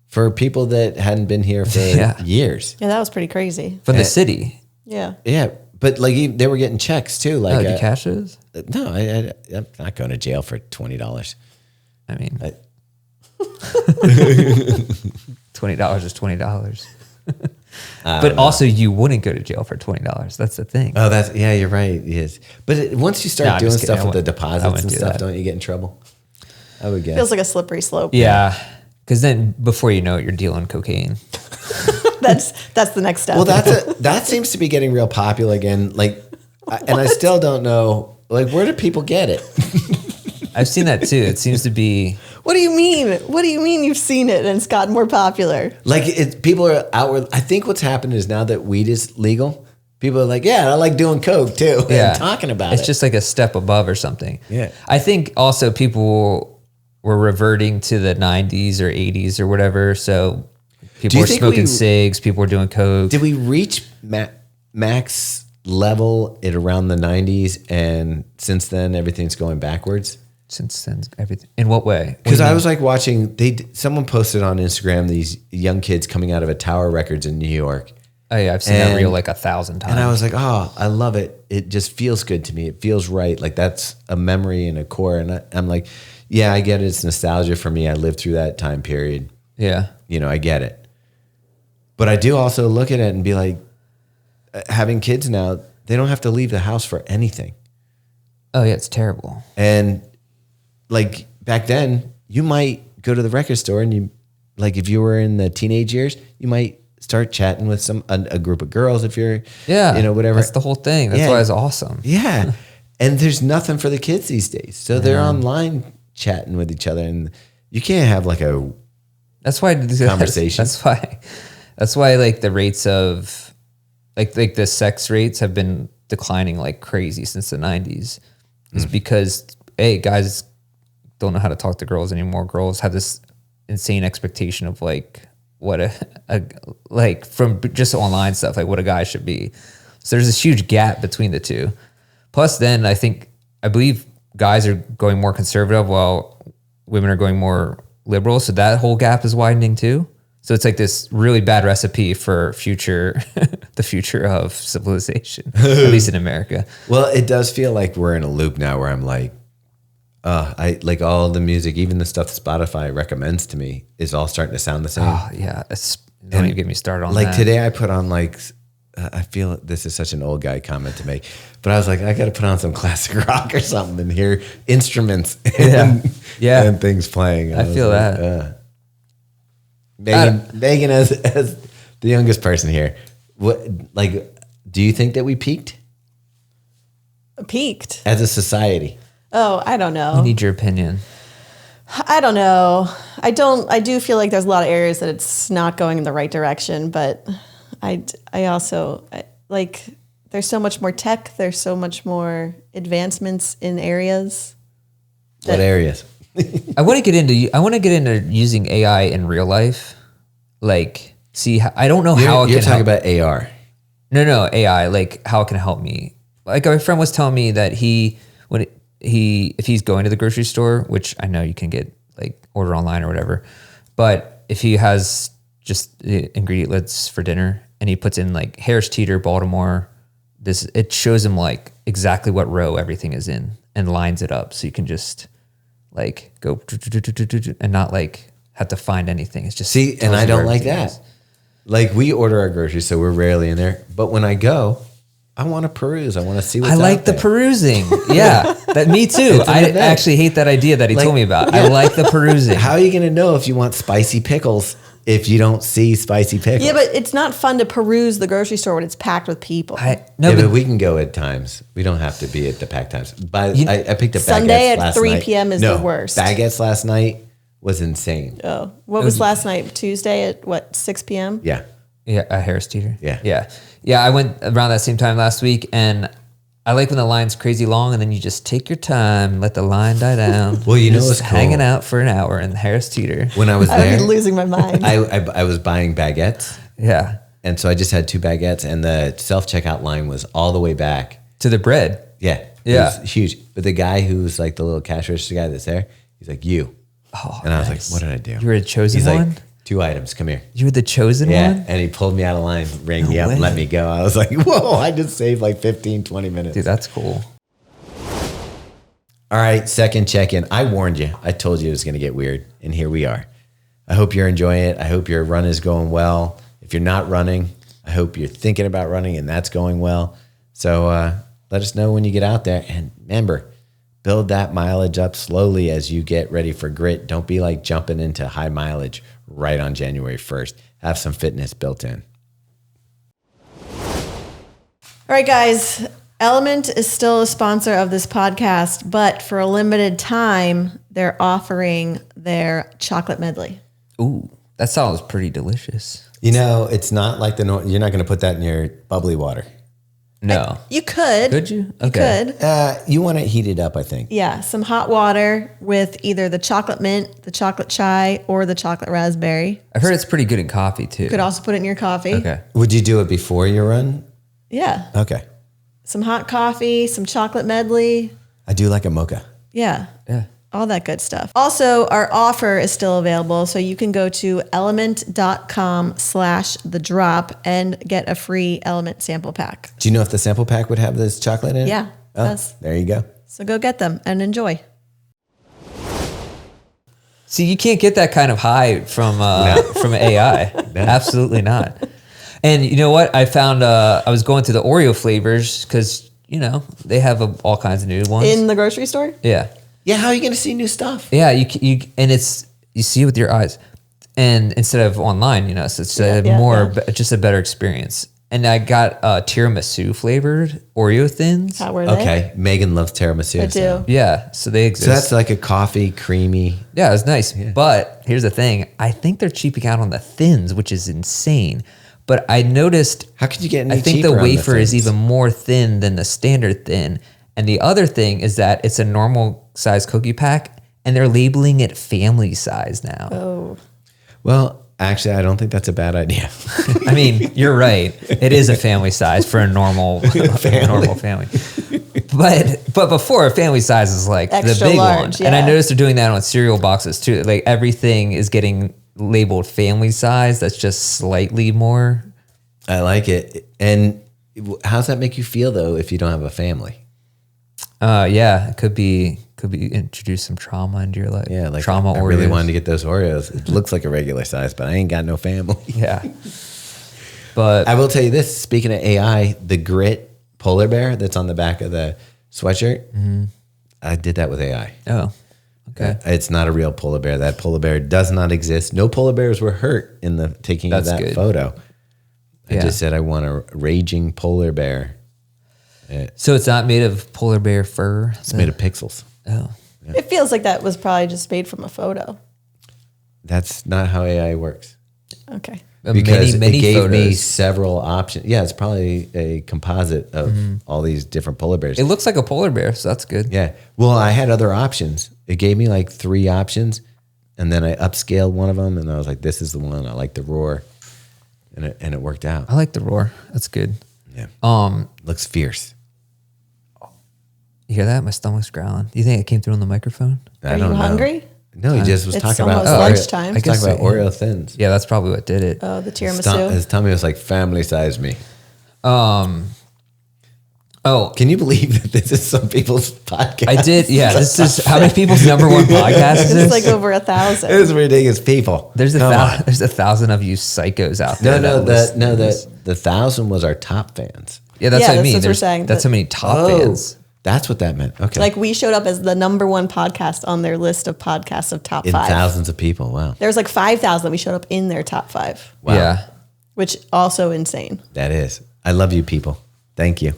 for people that hadn't been here for years. Yeah, that was pretty crazy. From the city. Yeah. Yeah. But like they were getting checks too. Like, do you cash those? No, I'm not going to jail for $20. I mean, $20 is $20. But also, you wouldn't go to jail for $20. That's the thing. Oh, you're right. Yes, but once you start doing stuff with the deposits and stuff, don't you get in trouble? I would guess. Feels like a slippery slope. Yeah, because then before you know it, you're dealing cocaine. That's the next step. Well, that seems to be getting real popular again. Like, and I still don't know. Like, where do people get it? I've seen that too. It seems to be. What do you mean? What do you mean you've seen it and it's gotten more popular? Like, people are outward. I think what's happened is now that weed is legal, people are like, yeah, I like doing coke too. Yeah, and talking about it. It's just like a step above or something. Yeah. I think also people were reverting to the 90s or 80s or whatever. So people were smoking cigs, people were doing coke. Did we reach max level at around the 90s, and since then everything's going backwards? Since then, everything. In what way? Because I was like watching, someone posted on Instagram these young kids coming out of a Tower Records in New York. Oh yeah, I've seen that reel like 1,000 times. And I was like, oh, I love it. It just feels good to me. It feels right. Like that's a memory and a core. And I'm like, yeah, I get it. It's nostalgia for me. I lived through that time period. Yeah. I get it. But I do also look at it and be like, having kids now, they don't have to leave the house for anything. Oh yeah, it's terrible. And like back then, you might go to the record store and you, like if you were in the teenage years, you might start chatting with a group of girls if you're, whatever. That's the whole thing. That's why it's awesome. Yeah. And there's nothing for the kids these days. So they're online chatting with each other, and you can't have like a conversation. That's why like the rates of like the sex rates have been declining like crazy since the 90s. Is because guys don't know how to talk to girls anymore. Girls have this insane expectation of like what a like from just online stuff, like what a guy should be. So there's this huge gap between the two. Plus then I believe guys are going more conservative while women are going more liberal. So that whole gap is widening too. So it's like this really bad recipe for the future of civilization, at least in America. Well, it does feel like we're in a loop now where I'm like, I like all the music, even the stuff Spotify recommends to me is all starting to sound the same. Oh yeah. Don't even get me started on like that. Today I put on like, I feel this is such an old guy comment to make, but I was like, I got to put on some classic rock or something and hear instruments and things playing. I feel like, that. Megan, as the youngest person here, do you think that we peaked? Peaked as a society? Oh, I don't know. I need your opinion. I don't know. I do feel like there's a lot of areas that it's not going in the right direction, but I also like there's so much more tech. There's so much more advancements in areas. What areas? I want to get into using AI in real life. Like, I don't know how it can. You're talking about AR. No, AI. Like how it can help me. Like my friend was telling me that if he's going to the grocery store, which I know you can get like order online or whatever, but if he has just the ingredient lists for dinner and he puts in like Harris Teeter, Baltimore, it shows him like exactly what row everything is in and lines it up so you can just like go and not like have to find anything. It's just and I don't like that. Like we order our groceries, so we're rarely in there. But when I go, I want to peruse. I want to see what's out there. I like the perusing. Yeah, me too. I actually hate that idea that he told me about. Yeah. I like the perusing. How are you going to know if you want spicy pickles if you don't see spicy pickles? Yeah, but it's not fun to peruse the grocery store when it's packed with people. But we can go at times. We don't have to be at the packed times. But I picked up Sunday baguettes last at 3 night. p.m. is the worst. Baguettes last night was insane. Oh, what was last night? Tuesday at 6 p.m.? Yeah. Yeah, a Harris Teeter. Yeah. I went around that same time last week, and I like when the line's crazy long, and then you just take your time and let the line die down. Well, you know what's cool? Hanging out for an hour in the Harris Teeter. When I was there, I'd be losing my mind. I was buying baguettes. Yeah, and so I just had 2 baguettes, and the self-checkout line was all the way back to the bread. Yeah, it was huge. But the guy who's like the little cash register guy that's there, he's like, "You." Oh, and I was like, "What did I do?" You were a chosen one. He's like, 2 items. Come here. You're the chosen Yeah. one? And he pulled me out of line, rang me up, and let me go. I was like, whoa, I just saved like 15, 20 minutes. Dude, that's cool. All right, second check-in. I warned you. I told you it was going to get weird, and here we are. I hope you're enjoying it. I hope your run is going well. If you're not running, I hope you're thinking about running, and that's going well. So let us know when you get out there. And remember, build that mileage up slowly as you get ready for grit. Don't be like jumping into high mileage right on January 1st. Have some fitness built in. All right, guys. LMNT is still a sponsor of this podcast, but for a limited time, they're offering their chocolate medley. Ooh, that sounds pretty delicious. You know, it's not like you're not going to put that in your bubbly water. No. You could. Could you? Okay. Okay. You could. You want to heat it up, I think. Yeah, some hot water with either the chocolate mint, the chocolate chai, or the chocolate raspberry. I've heard it's pretty good in coffee too. You could also put it in your coffee. Okay. Would you do it before your run? Yeah. Okay. Some hot coffee, some chocolate medley. I do like a mocha. Yeah. Yeah. All that good stuff. Also, our offer is still available. So you can go to element.com/thedrop and get a free Element sample pack. Do you know if the sample pack would have this chocolate in it? Yeah. Oh, Does. there you go. So go get them and enjoy. See, you can't get that kind of high from AI. Absolutely not. And you know what? I found I was going through the Oreo flavors because, you know, they have all kinds of new ones. In the grocery store? Yeah. Yeah, how are you going to see new stuff? Yeah, you and you see it with your eyes. And instead of online, you know, so it's just a better experience. And I got tiramisu flavored Oreo thins. How were they? Okay, Megan loves tiramisu. I do. Yeah, so they exist. So that's like a coffee, creamy. Yeah, it's nice. Yeah. But here's the thing. I think they're cheaping out on the thins, which is insane. But I noticed, how could you get any I think cheaper the on wafer the is thins? even more thin than the standard thin. And the other thing is that it's a normal size cookie pack and they're labeling it family size now. Oh. Well, actually, I don't think that's a bad idea. I mean, you're right. It is a family size for a normal family. But before, a family size is like Extra the big large, one. And I yeah. noticed they're doing that on cereal boxes too. Like everything is getting labeled family size. That's just slightly more. I like it. And how's that make you feel though if you don't have a family? Yeah, it could be introduce some trauma into your life. Yeah, like trauma. I really wanted to get those Oreos. It looks like a regular size, but I ain't got no family. Yeah. But I will tell you this, speaking of AI, the grit polar bear that's on the back of the sweatshirt, I did that with AI. Oh, okay. It's not a real polar bear. That polar bear does not exist. No polar bears were hurt in the taking of that photo. I just said I want a raging polar bear. So it's not made of polar bear fur? It's made of pixels. Oh. Yeah. It feels like that was probably just made from a photo. That's not how AI works. Okay. Because many it gave photos. me several options. Yeah, it's probably a composite of all these different polar bears. It looks like a polar bear, so that's good. Yeah. Well, I had other options. It gave me like 3 options, and then I upscaled one of them, and I was like, "This is the one. I like the roar," and it worked out. I like the roar. That's good. Yeah. Looks fierce. You hear that? My stomach's growling. Do you think it came through on the microphone? Are you hungry? No, he just was It's talking about almost lunchtime. He's talking about Oreo thins. Yeah, that's probably what did it. Oh, the tiramisu. His tummy was like family size me. Oh, Can you believe that this is some people's podcast? I did. Yeah, this is how many people's number one podcast is It's this? like over 1,000. It was ridiculous, people. There's Come on. there's 1,000 of you psychos out there. No, that listen to this. the 1,000 was our top fans. Yeah, that's Yeah, what I that's mean. what we're There's- saying, That's but- how many top fans. That's what that meant. Okay. Like we showed up as the number one podcast on their list of podcasts of top in 5. thousands of people. Wow. There was like 5,000. We showed up in their top 5, Wow. Yeah. which also insane. That is. I love you people. Thank you.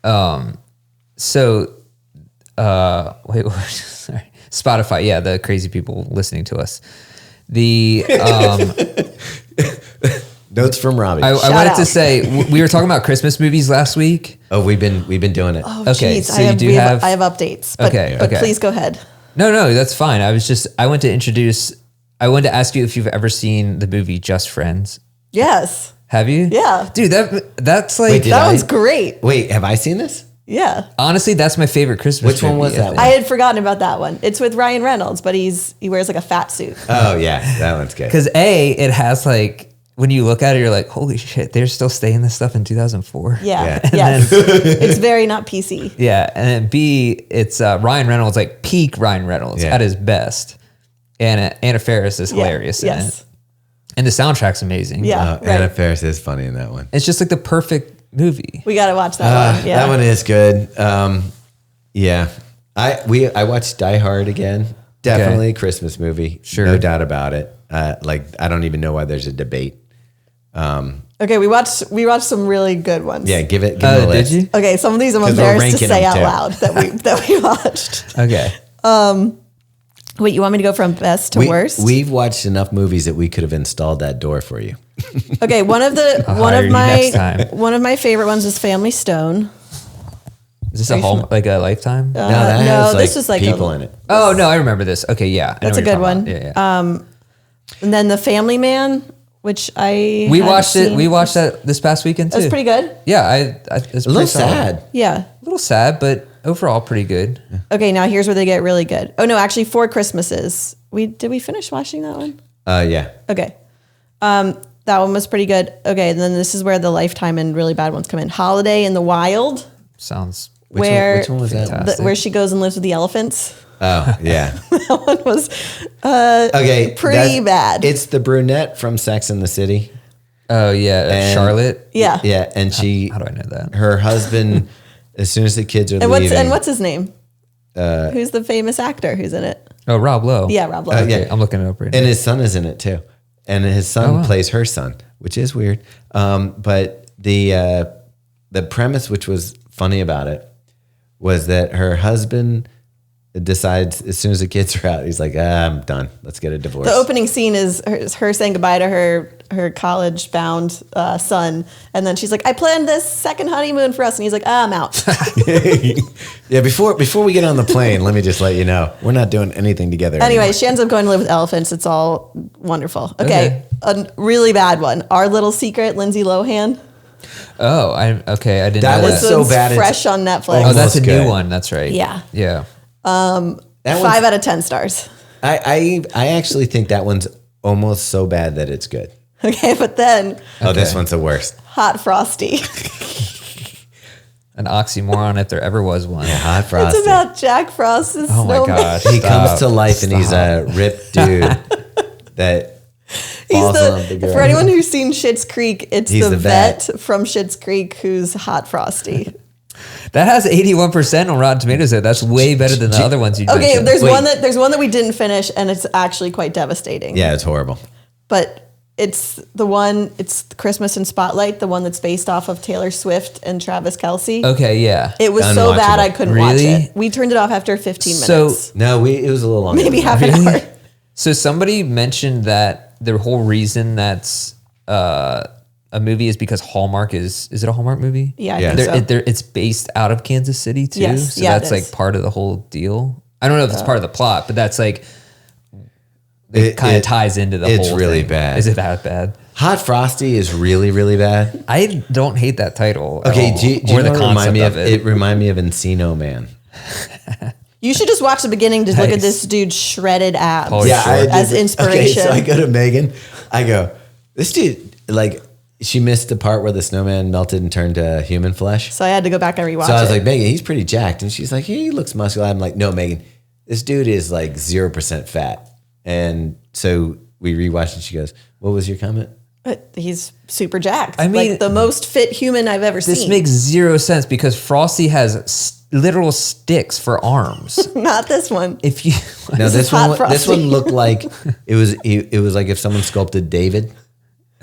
So, wait, sorry. Spotify. Yeah, the crazy people listening to us. The Notes from Robbie. I Shout wanted out. to say we were talking about Christmas movies last week. Oh, we've been doing it. Oh, Okay, geez. so I you have, do we have- I have updates. But, Okay, but okay. please go ahead. No, that's fine. I wanted to ask you if you've ever seen the movie Just Friends. Yes. Have you? Yeah. Dude, that's like Wait, did That I? one's great. Wait, have I seen this? Yeah. Honestly, that's my favorite Christmas Which one was that one? I had forgotten about that one. It's with Ryan Reynolds, but he wears like a fat suit. Oh yeah, that one's good. Because it has like, when you look at it, you're like, holy shit, they're still saying this stuff in 2004. Yeah. Yes. It's very not PC. Yeah. And then B, it's Ryan Reynolds, like peak Ryan Reynolds at his best. And Anna Faris is hilarious in it. And the soundtrack's amazing. Yeah. Anna Faris is funny in that one. It's just like the perfect movie. We got to watch that one. Yeah. That one is good. Yeah. I watched Die Hard again. Definitely a Christmas movie. Sure. No doubt about it. Like, I don't even know why there's a debate. Okay, we watched some really good ones. Yeah, give it a list. Did you? Okay, some of these I'm 'Cause we're embarrassed to ranking say them, out too. loud that we watched. Okay. Wait, you want me to go from best to worst? We've watched enough movies that we could have installed that door for you. Okay, one of hire you next time. my favorite ones is Family Stone. Is this a Lifetime? No, that has this was like people in it. Oh, no, I remember this. Okay, yeah. I know That's a what you're good talking one. about. Yeah. And then The Family Man, which We hadn't watched it. seen. We watched that this past weekend too. That's pretty good. Yeah, it's A little sad. Yeah. A little sad, but overall pretty good. Okay, now here's where they get really good. Oh no, actually, Four Christmases. Did we finish watching that one? Yeah. Okay. That one was pretty good. Okay, and then this is where the Lifetime and really bad ones come in. Holiday in the Wild, Sounds Which one was that? Fantastic. where she goes and lives with the elephants. Oh, yeah. That one was Okay. pretty bad. It's the brunette from Sex and the City. Oh yeah, And- Charlotte. Yeah. Yeah. And she, How do I know that? her husband, as soon as the kids are And leaving. what's his name? Who's the famous actor who's in it? Oh, Rob Lowe. Yeah, Rob Lowe. yeah. Okay, I'm looking it up right now. And his son is in it too. And his son plays her son, which is weird. But the premise, which was funny about it, was that her husband decides as soon as the kids are out, he's like, I'm done. Let's get a divorce. The opening scene is her saying goodbye to her college-bound son, and then she's like, "I planned this second honeymoon for us," and he's like, "I'm out." Yeah, before we get on the plane, let me just let you know, we're not doing anything together Anyway, anymore. she ends up going to live with elephants. It's all wonderful. Okay, a really bad one. Our Little Secret, Lindsay Lohan. Oh, I didn't That know was that. This so one's bad, it's fresh on Netflix. Oh, that's a almost new good. one. That's right. Yeah. Yeah. That 5 out of 10 stars. I actually think that one's almost so bad that it's good. Okay, but then This one's the worst. Hot Frosty. An oxymoron if there ever was one. Hot Frosty. It's about Jack Frost's Oh my snowman. gosh. He comes to life and he's a ripped dude that He's falls in love with the girl. for anyone who's seen Schitt's Creek, it's He's the the vet vet. from Schitt's Creek who's Hot Frosty. That has 81% on Rotten Tomatoes. Though. That's way better than the other ones you Okay, mentioned. there's Wait. one that we didn't finish, and it's actually quite devastating. Yeah, it's horrible. But it's Christmas in Spotlight, the one that's based off of Taylor Swift and Travis Kelce. Okay, yeah. It was so bad Unwatchable. I couldn't watch Really? it. We turned it off after 15 So- minutes. No, it was a little longer. Maybe than that. half an hour. So somebody mentioned that the whole reason that's a movie is because Hallmark is it a Hallmark movie? Yeah, I Yeah. think so. It's based out of Kansas City too. Yes, So yeah, that's it like is. part of the whole deal. I don't know if it's part of the plot, but that's like it kind of ties into the whole it's really thing. bad. Is it that bad? Hot Frosty is really, really bad. I don't hate that title. at Okay, all, do you or know the what it remind concept me of of? It remind me of Encino Man. You should just watch the beginning to look at Nice. this dude's shredded abs Oh, yeah, I as did- inspiration. Okay, so I go to Megan. I go, this dude, like, she missed the part where the snowman melted and turned to human flesh. So I had to go back and rewatch So I was it. like, Megan, he's pretty jacked. And she's like, he looks muscular. I'm like, no, Megan, this dude is like 0% fat. And so we rewatched and she goes, what was your comment? But he's super jacked. I mean, like the most fit human I've ever This seen. makes zero sense because Frosty has literal sticks for arms. Not this one. If you No, This is this Hot one, this Frosty. one looked like it was like if someone sculpted David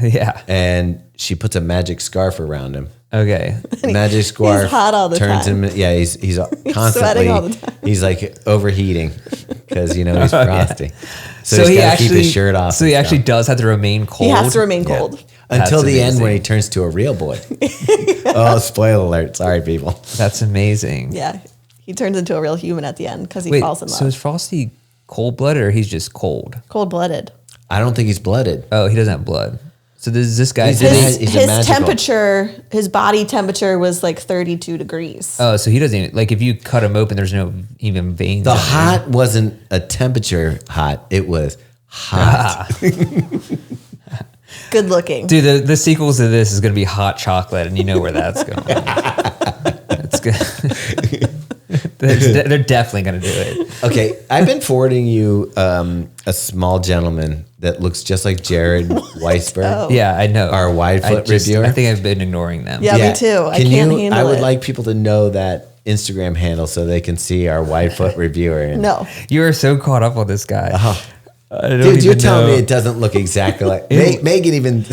yeah. and she puts a magic scarf around him. Okay. Magic scarf hot all the turns time. him. Yeah, he's constantly. sweating all the time. He's like overheating because he's Oh, Frosty. So, he's got to keep his shirt off. So he and actually stuff. does have to remain cold. He has to remain Yeah. cold. Until That's the end when amazing. he turns to a real boy. Oh, spoiler alert! Sorry, people. That's amazing. Yeah. He turns into a real human at the end because he Wait, falls in love. so is Frosty cold blooded or he's just cold? Cold blooded. I don't think he's blooded. Oh, he doesn't have blood. So this guy, his temperature, his body temperature was like 32 degrees. Oh, so he doesn't even, like if you cut him open, there's no even veins. The hot wasn't a temperature hot. It was hot. Good looking. Dude, the sequels to this is going to be hot chocolate, and you know where that's going. That's good. They're definitely going to do it. Okay, I've been forwarding you a small gentleman that looks just like Jared Weisberg. Oh. Yeah, I know. Our wide foot reviewer. I think I've been ignoring them. Yeah, me too. I can't handle it. I would like people to know that Instagram handle so they can see our wide foot reviewer. No. You are so caught up on this guy. Dude, you're telling me it doesn't look exactly like Megan even.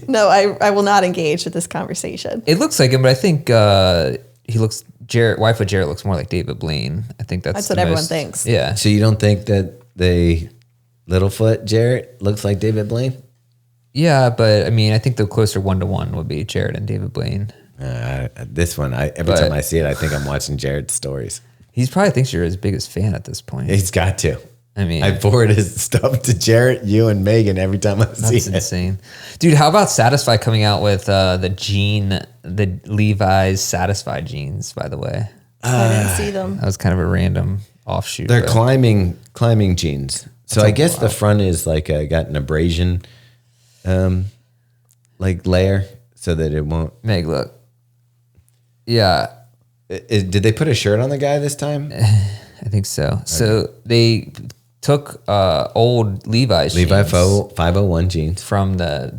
No, I will not engage with this conversation. It looks like him, but I think he looks, Whitefoot Jarrett looks more like David Blaine. I think that's what everyone thinks. Yeah. So you don't think that the Littlefoot Jarrett looks like David Blaine? Yeah, but I mean, I think the closer 1-to-1 would be Jarrett and David Blaine. This one, every time I see it, I think I'm watching Jared's stories. He probably thinks you're his biggest fan at this point. He's got to. I mean, I forward his stuff to Jarrett, you, and Megan every time I see it. That's insane. Dude, how about Satisfy coming out with the Levi's Satisfy jeans, by the way? I didn't see them. That was kind of a random offshoot. They're climbing jeans. So I guess the front is like got an abrasion like layer so that it won't. Meg, look. Yeah. Did they put a shirt on the guy this time? I think so. Okay. So they took old Levi's Levi jeans 501 jeans from the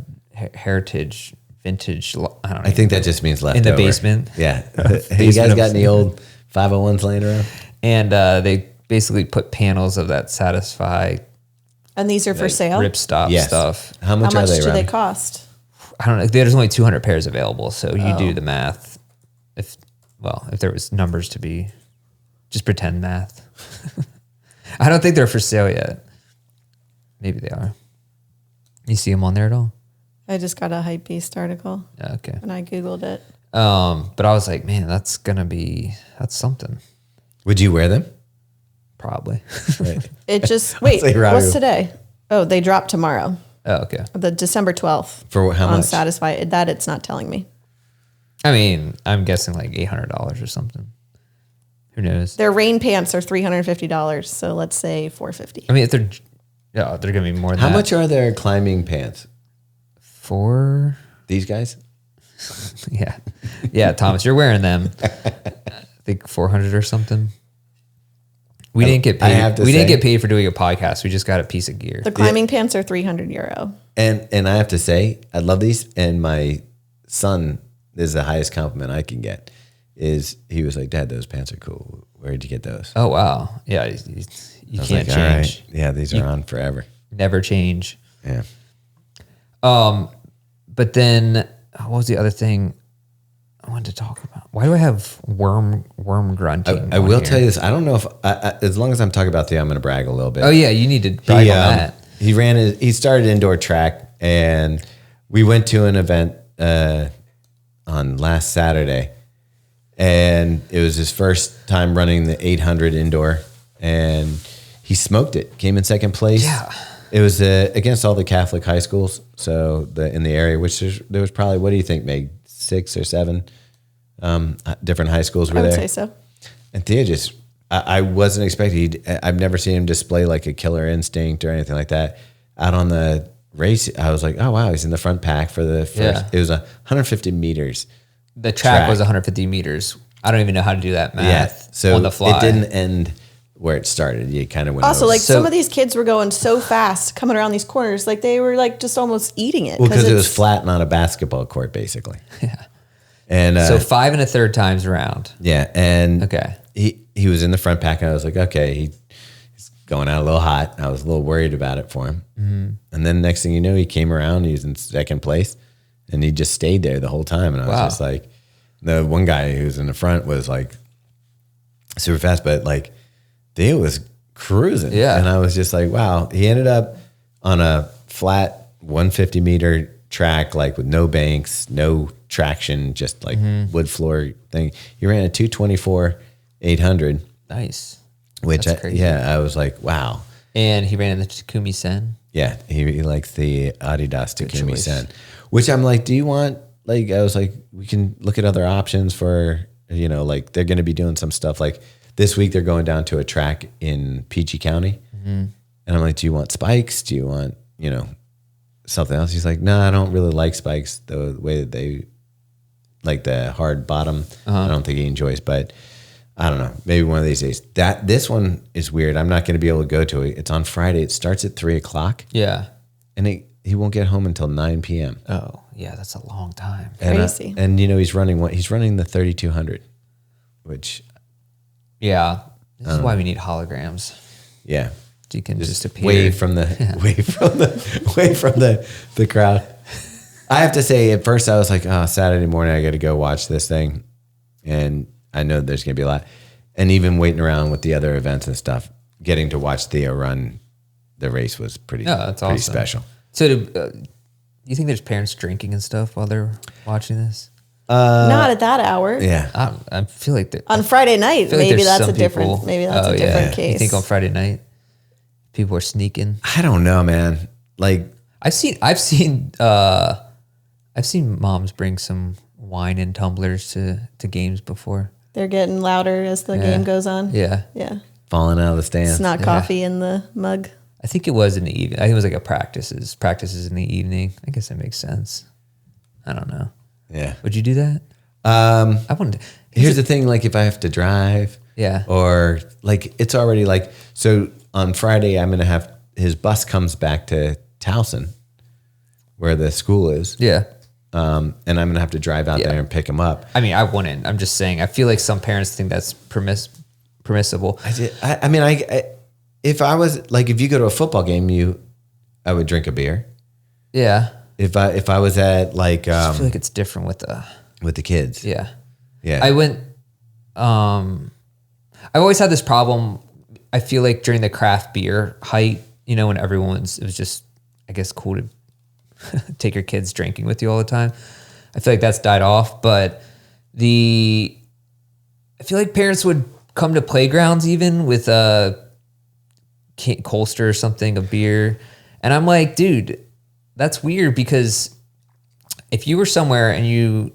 heritage vintage. I don't know. I think that just means leftover. In the basement. Yeah. Hey, you guys got any old 501s laying around? And they basically put panels of that Satisfy. And these are for sale? Ripstop stuff. How much do they cost? I don't know. There's only 200 pairs available. So you do the math. If there was numbers to be, just pretend math. I don't think they're for sale yet. Maybe they are. You see them on there at all? I just got a Hypebeast article. Okay. And I Googled it. But I was like, man, that's something. Would you wear them? Probably. Right. It just, wait, what's today? Oh, they drop tomorrow. Oh, okay. The December 12th. For how much? On Satisfy. That it's not telling me. I mean, I'm guessing like $800 or something. Who knows? Their rain pants are $350. So let's say $450. I mean, if they're going to be more than How that. much are their climbing pants? For these guys? Yeah. Yeah, Thomas, you're wearing them. I think 400 or something. We didn't get paid. We didn't get paid for doing a podcast. We just got a piece of gear. The climbing pants are €300. And I have to say, I love these. And my son, this is the highest compliment I can get, is he was like, Dad, those pants are cool. Where'd you get those? Oh, wow. Yeah, you can't change. Right. Yeah, these are on forever. Never change. Yeah. But then, what was the other thing I wanted to talk about? Why do I have worm grunting? I will tell you this. I don't know if, as long as I'm talking about I'm going to brag a little bit. Oh, yeah, you need to brag on that. He started indoor track, and we went to an event on last Saturday, and it was his first time running the 800 indoor, and he smoked it. Came in second place. Yeah. It was against all the Catholic high schools, so in the area, which there was probably, what do you think, Meg, 6 or 7 different high schools were there. I would say so. And Thea just, I wasn't expecting. I've never seen him display like a killer instinct or anything like that. Out on the race, I was like, oh wow, he's in the front pack for the first. Yeah. It was 150 meters. The track was 150 meters. I don't even know how to do that math so on the fly. It didn't end where it started. You kind of went also over. Some of these kids were going so fast coming around these corners, like they were like just almost eating it. Well, because it was flat, not a basketball court, basically. Yeah. And so 5 1/3 times around. Yeah, and okay, he was in the front pack, and I was like, okay, he's going out a little hot. I was a little worried about it for him. Mm-hmm. And then next thing you know, he came around. He was in second place, and he just stayed there the whole time. And I was just like, the one guy who was in the front was like super fast, but like Theo was cruising. Yeah, and I was just like, wow. He ended up on a flat 150 meter track, like with no banks, no traction, just like wood floor thing. He ran a 2:24 800. Nice. Which I was like, wow. And he ran in the Takumi Sen. Yeah, he likes the Adidas Takumi Sen, which I'm like, do you want, like, I was like, we can look at other options for, you know, like they're going to be doing some stuff. Like this week they're going down to a track in Peachy County. Mm-hmm. And I'm like, do you want spikes? Do you want, you know, something else? He's like, no, I don't really like spikes the way that they like the hard bottom. I don't think he enjoys, but I don't know. Maybe one of these days. This one is weird. I'm not going to be able to go to it. It's on Friday. It starts at 3:00. Yeah. And he won't get home until 9 p.m. Oh, yeah, that's a long time. Crazy. And you know, he's running the 3200, which. Yeah. This is why we need holograms. Yeah. So you can just appear. Away from the crowd. I have to say, at first I was like, oh, Saturday morning, I got to go watch this thing. And I know there's going to be a lot. And even waiting around with the other events and stuff, getting to watch Theo run the race was pretty awesome. Special. So do you think there's parents drinking and stuff while they're watching this? Not at that hour. Yeah. I feel like on Friday night, maybe that's a different case. You think on Friday night people are sneaking? I don't know, man. Like I've seen moms bring some wine in tumblers to games before. They're getting louder as the game goes on. Yeah. Yeah. Falling out of the stands. It's not coffee in the mug. I think it was in the evening. I think it was like practices in the evening. I guess that makes sense. I don't know. Yeah. Would you do that? I wouldn't. Here's the thing. Like if I have to drive. Yeah. Or like, it's already like, so on Friday, I'm going to have, his bus comes back to Towson where the school is. Yeah. And I'm going to have to drive out there and pick him up. I mean, I wouldn't. I'm just saying, I feel like some parents think that's permissible. I mean, if I was like, if you go to a football game, I would drink a beer. Yeah. If I was at like, I feel like it's different with the kids. Yeah. Yeah. I went, I've always had this problem. I feel like during the craft beer height, you know, when it was just, I guess, cool to take your kids drinking with you all the time. I feel like that's died off, but I feel like parents would come to playgrounds even with a Colster or something, a beer. And I'm like, dude, that's weird because if you were somewhere and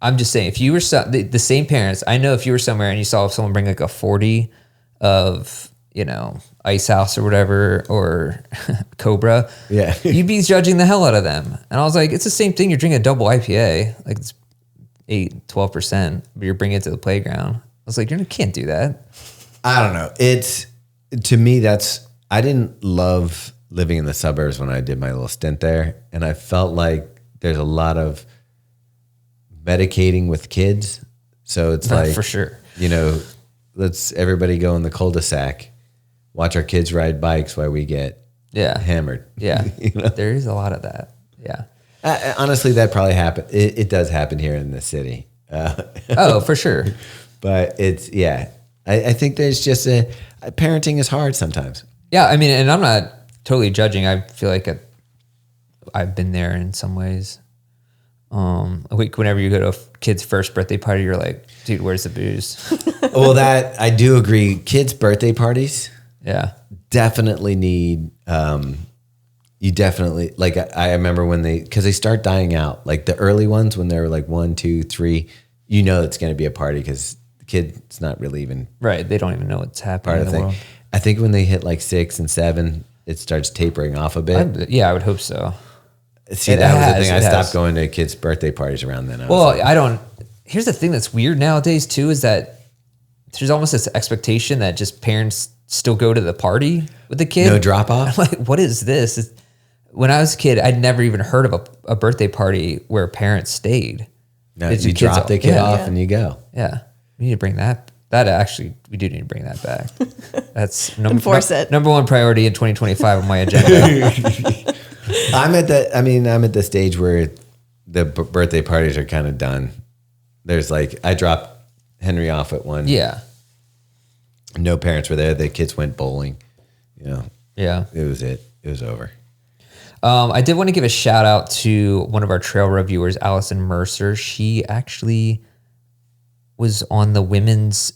I'm just saying, if you were the same parents, I know if you were somewhere and you saw someone bring like a 40 of, you know, Ice House or whatever, or Cobra, you'd be judging the hell out of them. And I was like, it's the same thing. You're drinking a double IPA, like it's 12%, but you're bringing it to the playground. I was like, you can't do that. I don't know. To me, I didn't love living in the suburbs when I did my little stint there. And I felt like there's a lot of medicating with kids. So it's like, for sure, you know, let's everybody go in the cul-de-sac, watch our kids ride bikes while we get hammered. Yeah. You know? There is a lot of that. Yeah. Honestly, that probably happened. It does happen here in the city. Oh, for sure. But it's, I think there's just parenting is hard sometimes. Yeah. I mean, and I'm not totally judging. I feel like I've been there in some ways. Whenever you go to a kid's first birthday party, you're like, dude, where's the booze? Well, that I do agree. Kids' birthday parties, definitely need. You definitely like. I remember when because they start dying out. Like the early ones when they were like 1, 2, 3, you know it's going to be a party because the kid's not really even right. They don't even know what's happening part of in the the thing. world. I think when they hit like 6 and 7, it starts tapering off a bit. I would hope so. See, that was the thing. I stopped going to kids' birthday parties around then. Here's the thing that's weird nowadays too, is that there's almost this expectation that just parents still go to the party with the kid. No drop off? I'm like, what is this? When I was a kid, I'd never even heard of a birthday party where parents stayed. No, you drop the kid off and you go. Yeah. We need to bring that. We do need to bring that back. That's number one priority in 2025 on my agenda. I'm at the stage where the birthday parties are kind of done. There's like, I dropped Henry off at one. Yeah. No parents were there. The kids went bowling. You know. Yeah. It was it. It was over. I did want to give a shout out to one of our trail reviewers, Allison Mercer. She actually was on the women's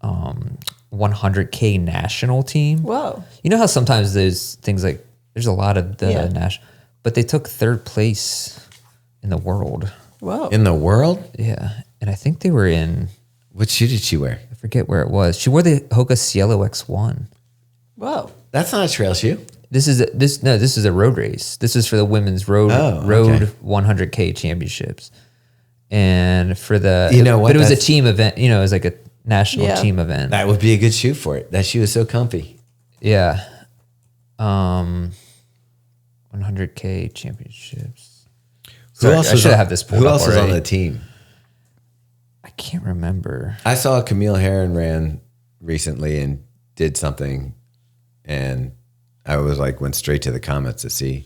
100K national team. Whoa. You know how sometimes there's things like There's a lot of the national, but they took third place in the world. Whoa. In the world? Yeah. And I think they were in. What shoe did she wear? I forget where it was. She wore the Hoka Cielo X1. Whoa. That's not a trail shoe. This is a road race. This is for the women's road 100K championships. And for the, but it was a team event, it was like a national team event. That would be a good shoe for it. That shoe is so comfy. Yeah. 100K championships. Sorry, I should have this pulled up. Who else was already. on the team? I can't remember. I saw Camille Herron ran recently and did something, and I was like, went straight to the comments to see.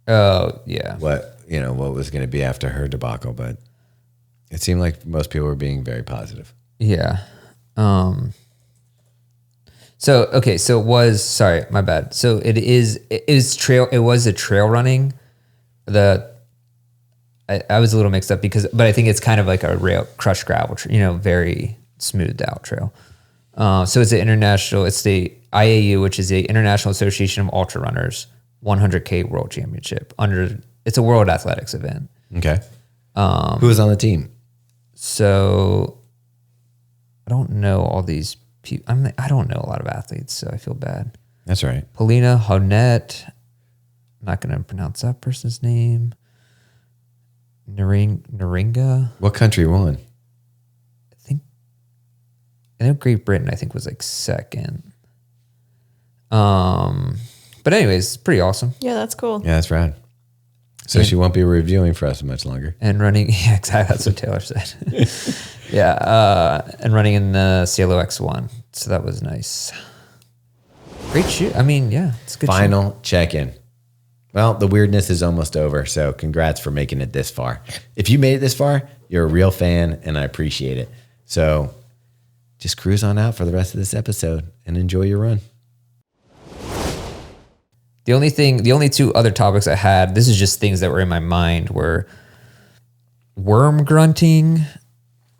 Oh yeah. What was going to be after her debacle, but it seemed like most people were being very positive. Yeah. So it was, sorry, my bad. So it was a trail running. I was a little mixed up but I think it's kind of like a crushed gravel, very smoothed out trail. So it's the IAU, which is the International Association of Ultra Runners 100K World Championship. It's a world athletics event. Okay. Who was on the team? So I don't know all these people. I don't know a lot of athletes, so I feel bad. That's right. Polina Honette. I'm not going to pronounce that person's name. Naringa. What country won? I know Great Britain, I think, was like second. But anyways, it's pretty awesome. Yeah, that's cool. Yeah, that's rad. So she won't be reviewing for us much longer. And running, yeah, exactly. That's what Taylor said. And running in the Cielo X1. So that was nice. Great shoe. I mean, yeah, it's a good Final check-in. Well, the weirdness is almost over, so congrats for making it this far. If you made it this far, you're a real fan, and I appreciate it. So just cruise on out for the rest of this episode and enjoy your run. The only two other topics I had, this is just things that were in my mind, were worm grunting.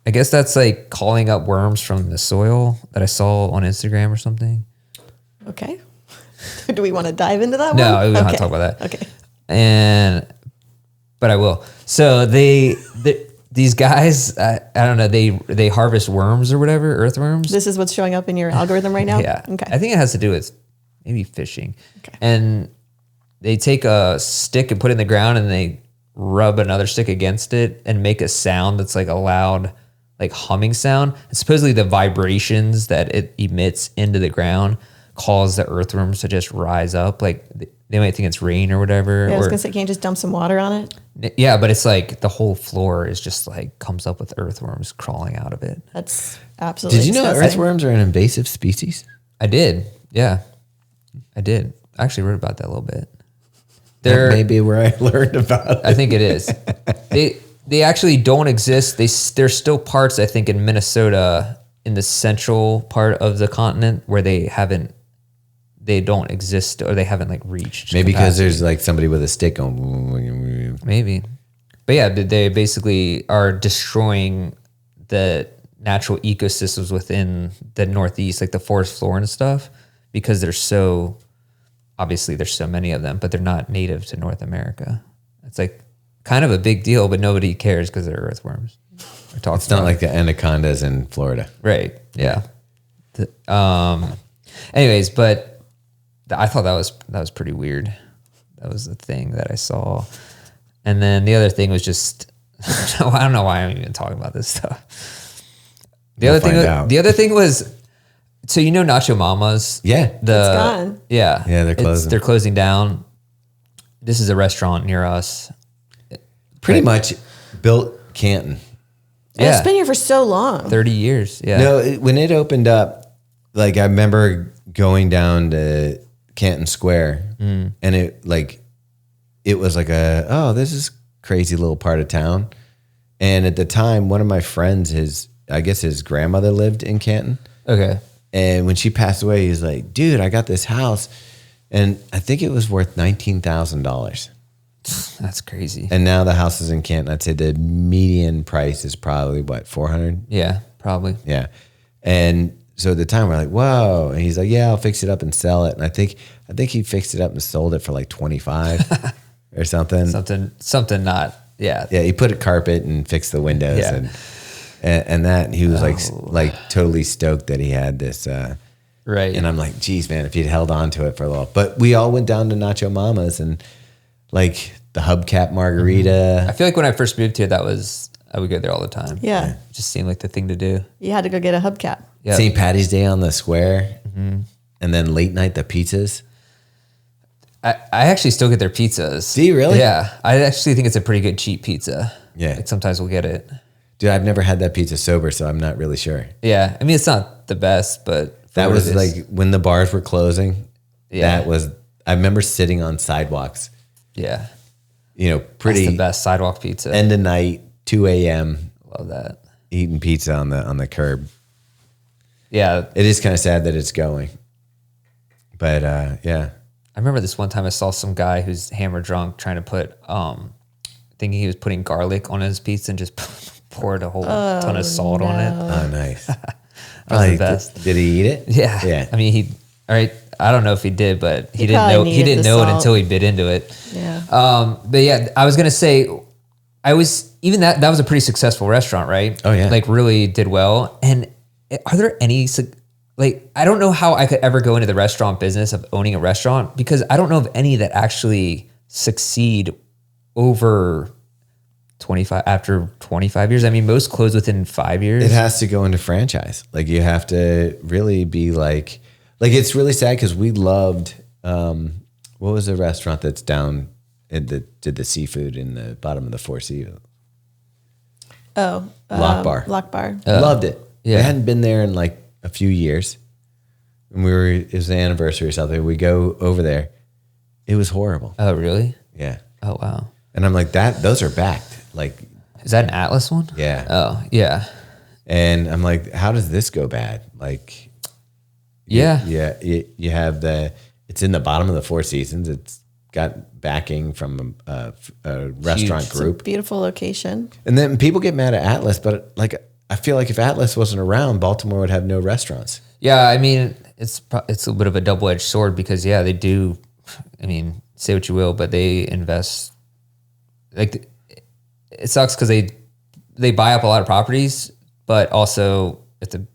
I guess that's like calling up worms from the soil that I saw on Instagram or something. Okay. Do we want to dive into that one? No, we don't have to talk about that. Okay. But I will. So these guys, I don't know, they harvest worms or whatever, earthworms. This is what's showing up in your algorithm right now? Yeah. Okay. I think it has to do with maybe fishing. Okay. And they take a stick and put it in the ground and they rub another stick against it and make a sound that's like a loud, like humming sound. And supposedly the vibrations that it emits into the ground cause the earthworms to just rise up. Like they might think it's rain or whatever. Yeah, I was gonna say, can't you just dump some water on it? Yeah, but it's like the whole floor is just like comes up with earthworms crawling out of it. That's absolutely Did you know disgusting. earthworms are an invasive species? I did. Yeah, I did. I actually wrote about that a little bit. That may be where I learned about it. I think it is. They actually don't exist. There's still parts, I think, in Minnesota, in the central part of the continent, where they don't exist, or they haven't like reached. Maybe because capacity. there's like somebody with a stick on. Maybe. But yeah, they basically are destroying the natural ecosystems within the Northeast, like the forest floor and stuff, because there's so many of them, but they're not native to North America. It's like kind of a big deal, but nobody cares because they're earthworms. It's not like the anacondas in Florida. Right. Yeah. Anyways, but I thought that was pretty weird. That was the thing that I saw. And then the other thing was just, I don't know why I'm even talking about this stuff. The other thing was, so you know Nacho Mama's? Yeah. It's gone. Yeah. Yeah, they're closing. They're closing down. This is a restaurant near us. Pretty much built Canton. Yeah. It's been here for so long. 30 years. Yeah. No, when it opened up, like I remember going down to Canton Square and it was like this is crazy little part of town. And at the time, one of my friends, his grandmother lived in Canton. Okay. And when she passed away, he's like, dude, I got this house. And I think it was worth $19,000. That's crazy. And now the house is in Canton. I'd say the median price is probably what, 400? Yeah, probably. Yeah. And so at the time we're like, whoa. And he's like, yeah, I'll fix it up and sell it. And I think he fixed it up and sold it for like 25 or something. Something not, yeah. Yeah, he put a carpet and fixed the windows and that. And he was like totally stoked that he had this. Right. And I'm like, geez, man, if he'd held on to it for a little. But we all went down to Nacho Mama's and like the hubcap margarita. I feel like when I first moved here, I would go there all the time. Yeah. It just seemed like the thing to do. You had to go get a hubcap. Yep. St. Patty's Day on the square. And then late night, the pizzas. I actually still get their pizzas. Do you really? Yeah. I actually think it's a pretty good cheap pizza. Yeah. Like sometimes we'll get it. Dude, I've never had that pizza sober, so I'm not really sure. Yeah. I mean, it's not the best, but... That was like when the bars were closing. Yeah. I remember sitting on sidewalks. Yeah. You know, pretty... That's the best sidewalk pizza. End of night, 2 a.m. Love that. Eating pizza on the curb. Yeah. It is kind of sad that it's going. But yeah. I remember this one time I saw some guy who's hammer drunk trying to put, thinking he was putting garlic on his pizza and just poured a whole ton of salt on it. Oh, nice. Probably the best. Did he eat it? Yeah. Yeah. I mean, I don't know if he did, but he didn't know it until he bit into it. Yeah. But yeah, I was going to say, that was a pretty successful restaurant, right? Oh, yeah. Like really did well. And are there any, like, I don't know how I could ever go into the restaurant business of owning a restaurant because I don't know of any that actually succeed over 25 years. I mean, most close within 5 years. It has to go into franchise. Like you have to really be like it's really sad because we loved, what was the restaurant that's down did the seafood in the bottom of the Four Seasons? Oh. Lock Bar. Lock Bar. Loved it. Yeah. I hadn't been there in like a few years. And it was an anniversary or something. We go over there. It was horrible. Oh, really? Yeah. Oh, wow. And I'm like, those are backed. Like, Is that an Atlas one? yeah. Oh, yeah. And I'm like, how does this go bad? Like, Yeah. you have it's in the bottom of the Four Seasons. It's got backing from a restaurant It's a group. beautiful location. And then people get mad at Atlas, but like, I feel like if Atlas wasn't around, Baltimore would have no restaurants. Yeah, I mean, it's a bit of a double-edged sword because, yeah, they do, I mean, say what you will, but they invest, like, it sucks because they buy up a lot of properties, but also if the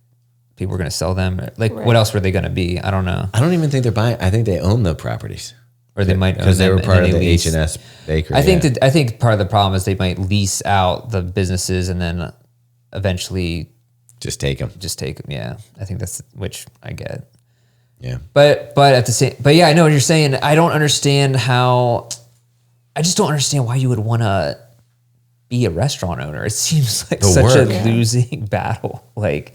people are going to sell them, like, Right. what else were they going to be? I don't know. I don't even think they're buying. I think they own the properties. Or they might own because they them were and part then of they the lease. H&S bakery. I think part of the problem is they might lease out the businesses and then eventually just take them. Yeah, I think that's, which I get. Yeah. But yeah, I know what you're saying. I don't understand I just don't understand why you would want to be a restaurant owner. It seems like such a losing battle. Like,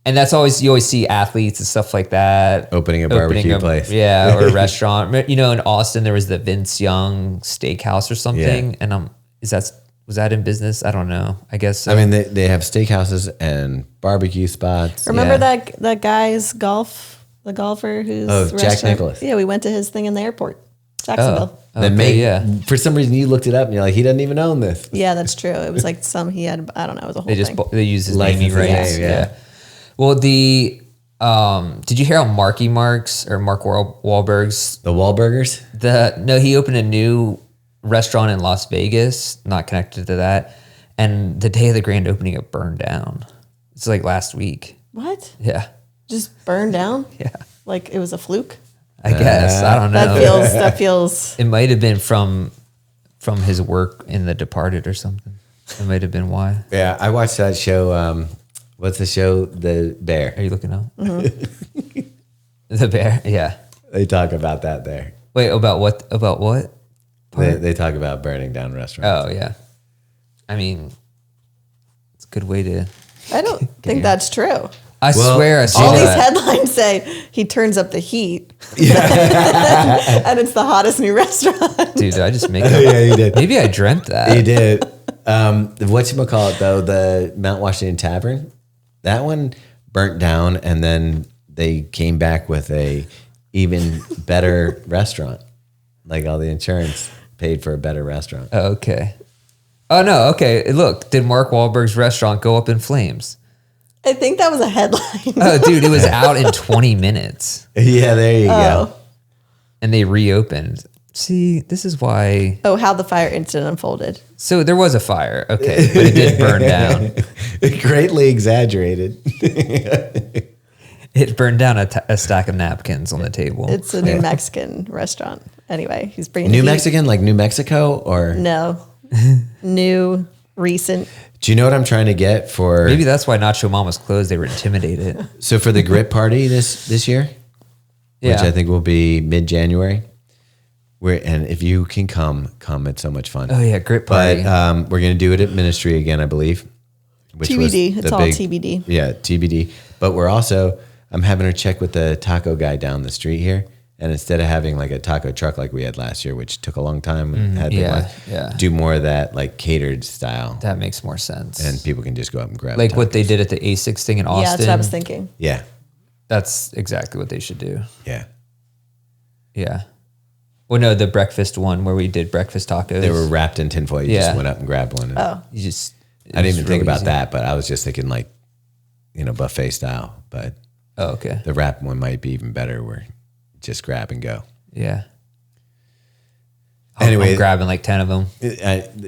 and that's you always see athletes and stuff like that. Opening a barbecue place. Yeah, or a restaurant. You know, in Austin, there was the Vince Young Steakhouse or something. Yeah. And was that in business? I don't know. I guess so. I mean, they have steakhouses and barbecue spots. Remember that guy's the golfer who's Jack restaurant- Nicklaus. Yeah, we went to his thing in the airport, Jacksonville. For some reason you looked it up and you're like, he doesn't even own this. Yeah, that's true. It was like he had, I don't know, it was a whole thing. They use his License naming rights. name, yeah. Well, did you hear how Mark Wahlberg's The Wahlburgers? he opened a new restaurant in Las Vegas, not connected to that, and the day of the grand opening it burned down. It's like last week. What? Yeah. Just burned down? Yeah. Like it was a fluke? I guess. I don't know. That feels. It might have been from his work in The Departed or something. It might have been why. Yeah, I watched that show. What's the show? The Bear. Are you looking up? Mm-hmm. The Bear. Yeah. They talk about that there. Wait, about what? About what? They talk about burning down restaurants. Oh yeah. I mean, it's a good way to. I don't think that's true. I swear I saw All that. these headlines say he turns up the heat. Yeah. And it's the hottest new restaurant. Dude, did I just make up? Yeah, you did. Maybe I dreamt that. You did. Whatchamacallit, though, the Mount Washington Tavern, that one burnt down, and then they came back with a even better restaurant. Like all the insurance paid for a better restaurant. Oh, okay. Oh, no. Okay. Look, did Mark Wahlberg's restaurant go up in flames? I think that was a headline. Oh, dude, it was out in 20 minutes. Yeah, there you go. And they reopened. See, this is why. Oh, how the fire incident unfolded. So there was a fire, okay, but it did burn down. Greatly exaggerated. It burned down a stack of napkins on the table. It's a New Mexican restaurant. Anyway, he's bringing New Mexican, like New Mexico, or no, new, recent. Do you know what I'm trying to get for? Maybe that's why Nacho Mama's closed. They were intimidated. So for the grip party this year, which I think will be mid-January. And if you can come. It's so much fun. Oh yeah, grip party. But we're gonna do it at Ministry again, I believe. Which TBD. It's all TBD. Yeah, TBD. But I'm having her check with the taco guy down the street here. And instead of having like a taco truck like we had last year, which took a long time, and do more of that like catered style. That makes more sense. And people can just go up and grab like tacos. what they did at the Asics thing in Austin. Yeah, that's what I was thinking. Yeah. That's exactly what they should do. Yeah. Yeah. Well, no, the breakfast one where we did breakfast tacos. They were wrapped in tinfoil. You just went up and grabbed one. And Oh. You just. I didn't even think about that, but I was just thinking like, buffet style. But okay. The wrap one might be even better where just grab and go. Yeah. Anyway, I'm grabbing like 10 of them.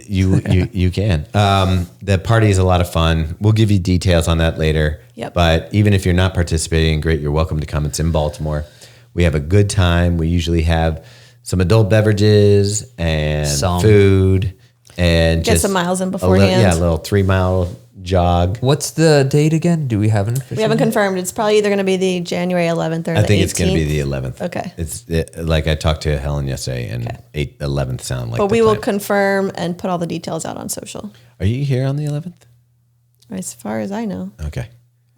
You can. The party is a lot of fun. We'll give you details on that later. Yep. But even if you're not participating, great, you're welcome to come. It's in Baltimore. We have a good time. We usually have some adult beverages and food and get some miles in beforehand. A little 3-mile jog. What's the date again? Do we have an official? We haven't confirmed. It's probably either going to be the January 11th or the 18th. I think it's going to be the 11th. Okay. It's like I talked to Helen yesterday, and 11th sound like. But we will confirm and put all the details out on social. Are you here on the 11th? As far as I know. Okay.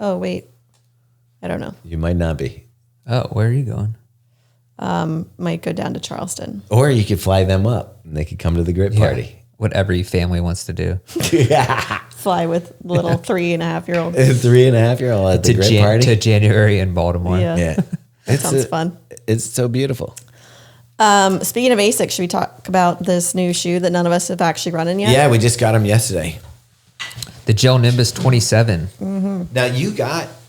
Oh wait, I don't know. You might not be. Oh, where are you going? Might go down to Charleston. Or you could fly them up, and they could come to the grip party. What every family wants to do. Fly with little 3.5-year-old. 3.5-year-old at the grip party to January in Baltimore. Yeah. That sounds fun. It's so beautiful. Speaking of Asics, should we talk about this new shoe that none of us have actually run in yet? Yeah, we just got them yesterday. The Gel-Nimbus 27. Mm-hmm. Now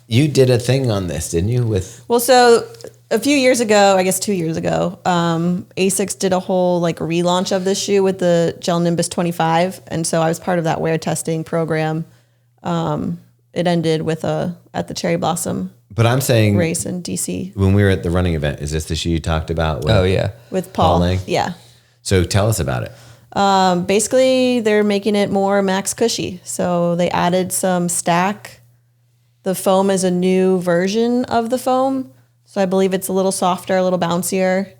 you did a thing on this, didn't you? So a few years ago, I guess 2 years ago, Asics did a whole like relaunch of this shoe with the Gel-Nimbus 25, and so I was part of that wear testing program. It ended with at the Cherry Blossom. But I'm saying race in DC when we were at the running event. Is this the shoe you talked about? With Paul. Lang? Yeah. So tell us about it. Basically, they're making it more max cushy. So they added some stack. The foam is a new version of the foam. So I believe it's a little softer, a little bouncier.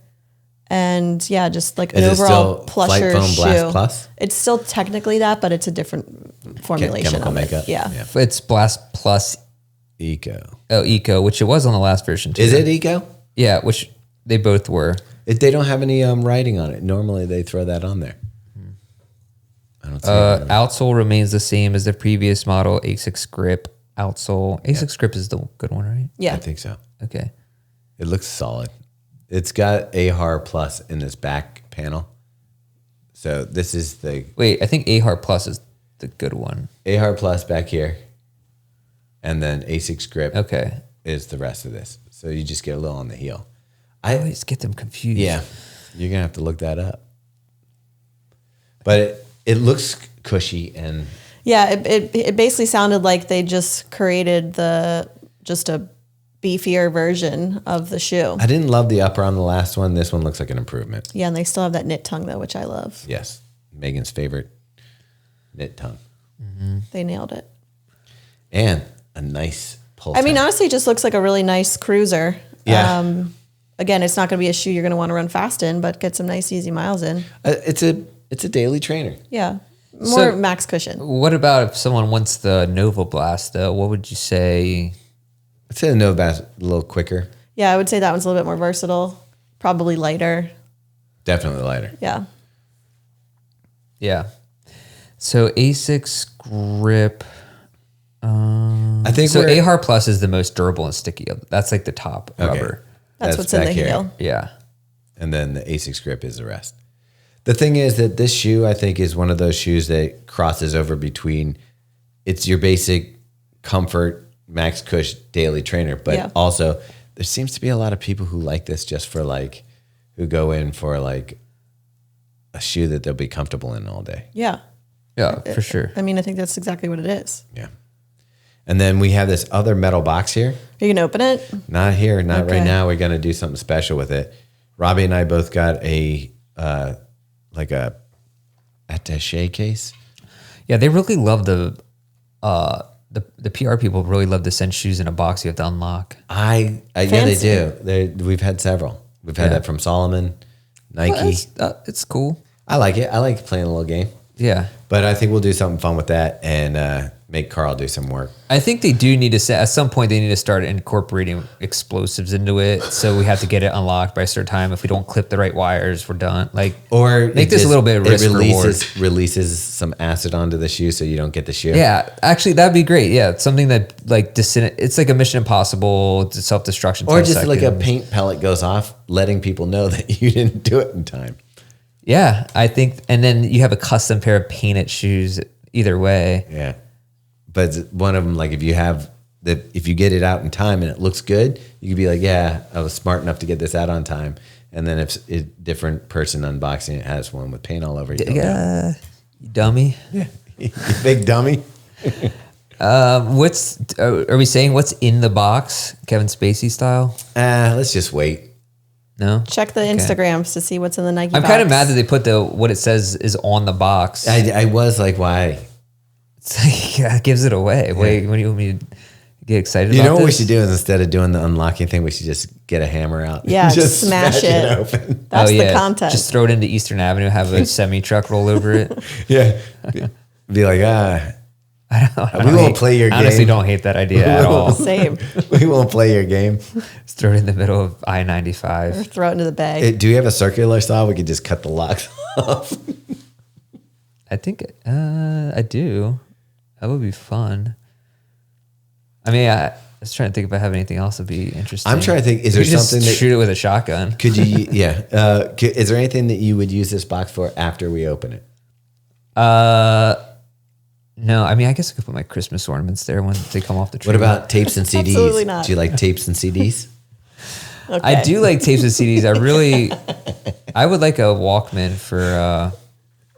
And yeah, just like an overall plusher Flight Foam shoe. Blast Plus? It's still technically that, but it's a different formulation Chemical of makeup. it. Yeah. It's Blast Plus Eco. Oh, Eco, which it was on the last version too. Is it Eco? Yeah, which they both were. They don't have any writing on it. Normally they throw that on there. I don't see it. Outsole remains the same as the previous model. Asics Grip outsole. Asics Grip is the good one, right? Yeah. I think so. Okay. It looks solid. It's got AHAR Plus in this back panel. So this is the... Wait, I think AHAR Plus is the good one. AHAR Plus back here. And then Asics Grip Okay. is the rest of this. So you just get a little on the heel. I always get them confused. Yeah. You're going to have to look that up. But it looks cushy and... Yeah, it basically sounded like they just created just a beefier version of the shoe. I didn't love the upper on the last one. This one looks like an improvement. Yeah, and they still have that knit tongue though, which I love. Yes. Megan's favorite knit tongue. Mm-hmm. They nailed it. And a nice pull. I mean, honestly, it just looks like a really nice cruiser. Yeah. Again, it's not going to be a shoe you're going to want to run fast in, but get some nice, easy miles in. It's a daily trainer. Yeah. More max cushion. What about if someone wants the Nova Blast though? What would you say? I'd say the Nova Blast a little quicker. Yeah, I would say that one's a little bit more versatile. Probably lighter. Definitely lighter. Yeah. Yeah. So Asics Grip. I think so. AHAR Plus is the most durable and sticky. That's like the top rubber. That's what's in the heel. Yeah. And then the Asics Grip is the rest. The thing is that this shoe, I think, is one of those shoes that crosses over between it's your basic comfort Max Cush daily trainer, but also there seems to be a lot of people who like this just for like, who go in for like a shoe that they'll be comfortable in all day. Yeah. Yeah, for sure. I mean, I think that's exactly what it is. Yeah. And then we have this other metal box here. You can open it? Not here, not right now. We're going to do something special with it. Robbie and I both got a, like a attaché case. Yeah, they really love the PR people really love to send shoes in a box you have to unlock. Yeah, they do. We've had several. We've had that from Solomon, Nike. Well, it's cool. I like it. I like playing a little game. Yeah. But I think we'll do something fun with that and make Carl do some work. I think they do need to at some point they need to start incorporating explosives into it. So we have to get it unlocked by a certain time. If we don't clip the right wires, we're done. Like, or make this a little bit of risk reward. Releases some acid onto the shoe so you don't get the shoe. Yeah, actually that'd be great. Yeah, something that like it's like a Mission Impossible self-destruction. Or just like a paint pellet goes off, letting people know that you didn't do it in time. Yeah, I think, and then you have a custom pair of painted shoes either way. Yeah. But one of them, like if you get it out in time and it looks good, you could be like, yeah, I was smart enough to get this out on time. And then if a different person unboxing it has one with paint all over it. Yeah, you dummy. Yeah, you big dummy. Are we saying what's in the box, Kevin Spacey style? Let's just wait. No? Check the Instagrams to see what's in the Nike I'm box. kind of mad that they put what it says is on the box. I was like, why? It's like, yeah, it gives it away. Yeah. Wait, when you want me to get excited about You know what this? we should do is instead of doing the unlocking thing, we should just get a hammer out. Yeah, just smash it open. That's the content. Just throw it into Eastern Avenue, have a semi-truck roll over it. Yeah. Be like, we won't play your game. I honestly don't hate that idea at all. Same. We won't play your game. Just throw it in the middle of I-95. Or throw it into the bag. Do you have a circular saw? We could just cut the locks off. I think I do. That would be fun. I mean, I was trying to think if I have anything else that'd be interesting. I'm trying to think. Is there something that shoot it with a shotgun? Could you? Yeah. Is there anything that you would use this box for after we open it? No. I mean, I guess I could put my Christmas ornaments there when they come off the tree. What about tapes and CDs? Absolutely not. Do you like tapes and CDs? Okay. I do like tapes and CDs. I would like a Walkman for.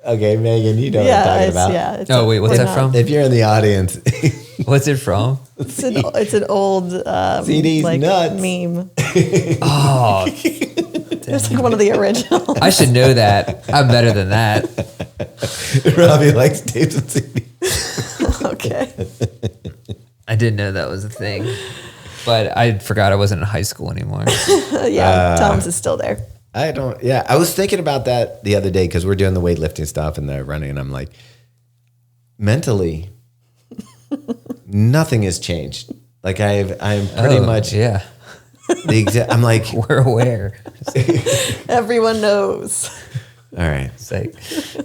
Okay, Megan, you know what I'm talking about. Yeah, oh, wait, what's that from? If you're in the audience. What's it from? It's an old CD's like nuts. meme. Oh, It's like one of the originals. I should know that. I'm better than that. Robbie likes tapes and CDs. Okay. I didn't know that was a thing, but I forgot I wasn't in high school anymore. Yeah, Tom's is still there. I don't. Yeah, I was thinking about that the other day because we're doing the weightlifting stuff and the running, and I'm like, mentally, nothing has changed. Like I'm pretty much yeah. I'm like, We're aware. Everyone knows. all right. It's like,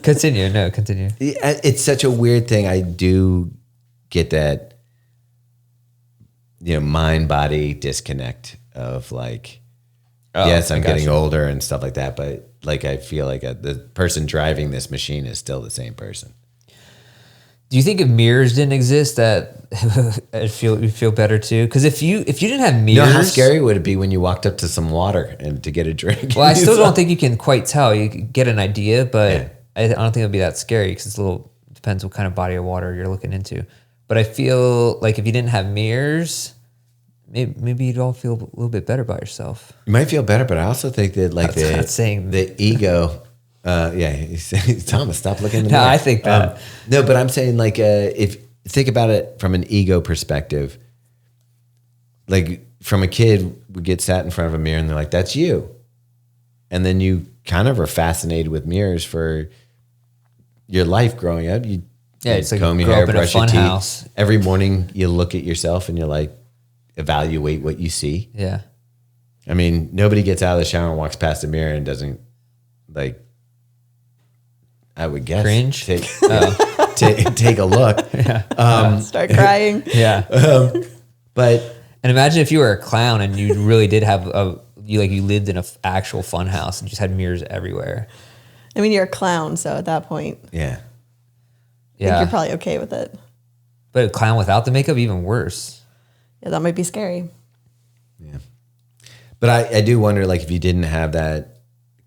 continue. No, continue. It's such a weird thing. I do get that, mind body disconnect of like. Yes, I'm getting older and stuff like that, but like I feel like the person driving this machine is still the same person. Do you think if mirrors didn't exist, that you'd feel better too? Because if you didn't have mirrors, You know how scary would it be when you walked up to some water and to get a drink? well, I still don't think you can quite tell. You can get an idea, but I don't think it'd be that scary because it's depends what kind of body of water you're looking into. But I feel like if you didn't have mirrors, maybe you'd all feel a little bit better about yourself. You might feel better, but I also think that like the ego. Thomas, stop looking. In the mirror. I think that. No, but I'm saying like if think about it from an ego perspective. Like from a kid, we get sat in front of a mirror and they're like, "That's you," and then you kind of are fascinated with mirrors for your life growing up. It's like comb your grow hair, up in a brush your fun teeth. house. Every morning you look at yourself and you're like, evaluate what you see. Yeah. I mean, nobody gets out of the shower and walks past the mirror and doesn't like. I would guess Cringe. take a look. Yeah. Start crying. Yeah. But And imagine if you were a clown and you really did have you lived in an actual fun house and just had mirrors everywhere. I mean, you're a clown, so at that point, yeah, I think Yeah. you're probably okay with it. But a clown without the makeup, even worse. Yeah, that might be scary. Yeah. But I do wonder, like, if you didn't have that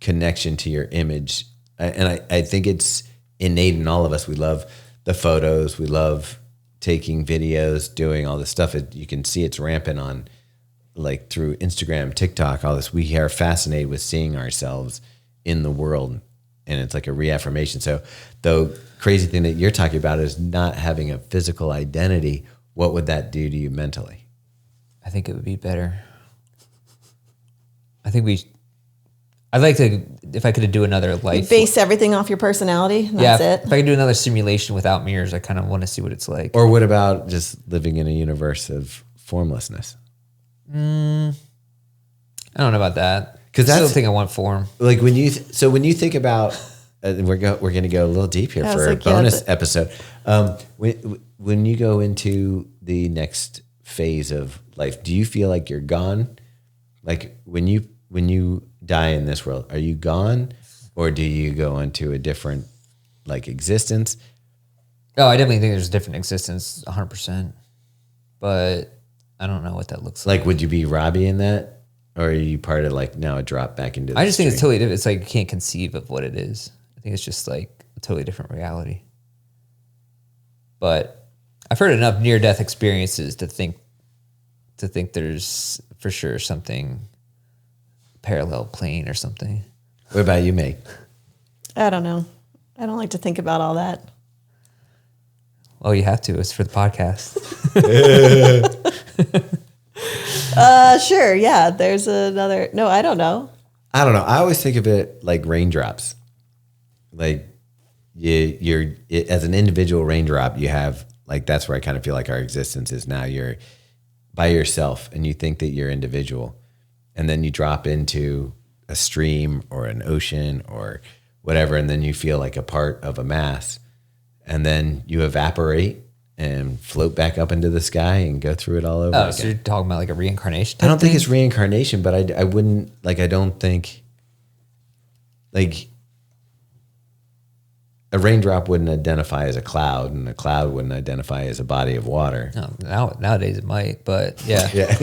connection to your image, and I think it's innate in all of us. We love the photos. We love taking videos, doing all this stuff. You can see it's rampant on, like, through Instagram, TikTok, all this. We are fascinated with seeing ourselves in the world, and it's like a reaffirmation. So the crazy thing that you're talking about is not having a physical identity. What would that do to you mentally? I think it would be better. I'd like to, if I could do another life. You base everything off your personality. And that's it. If I could do another simulation without mirrors, I kind of want to see what it's like. Or what about just living in a universe of formlessness? I don't know about that. Because I still think I want form. Like when you think about, we're going to go a little deep here for a bonus episode. When you go into the next phase of life, do you feel like you're gone? Like when you die in this world, are you gone, or do you go into a different like existence? Oh, I definitely think there's a different existence, 100%. But I don't know what that looks like. Like, would you be Robbe in that, or are you part of like now a drop back into? I just think it's totally different. It's like you can't conceive of what it is. I think it's just like a totally different reality. But I've heard enough near-death experiences to think there's for sure something parallel plane or something. What about you, Meg? I don't know. I don't like to think about all that. Well, you have to. It's for the podcast. Sure. Yeah. There's another. No, I don't know. I don't know. I always think of it like raindrops. Like you're as an individual raindrop, you have like, that's where I kind of feel like our existence is now. You're by yourself and you think that you're individual, and then you drop into a stream or an ocean or whatever, and then you feel like a part of a mass, and then you evaporate and float back up into the sky and go through it all over again. So you're talking about like a reincarnation? I don't think it's reincarnation, but I wouldn't, like, I don't think, like, a raindrop wouldn't identify as a cloud, and a cloud wouldn't identify as a body of water. No, nowadays it might, but yeah. Yeah.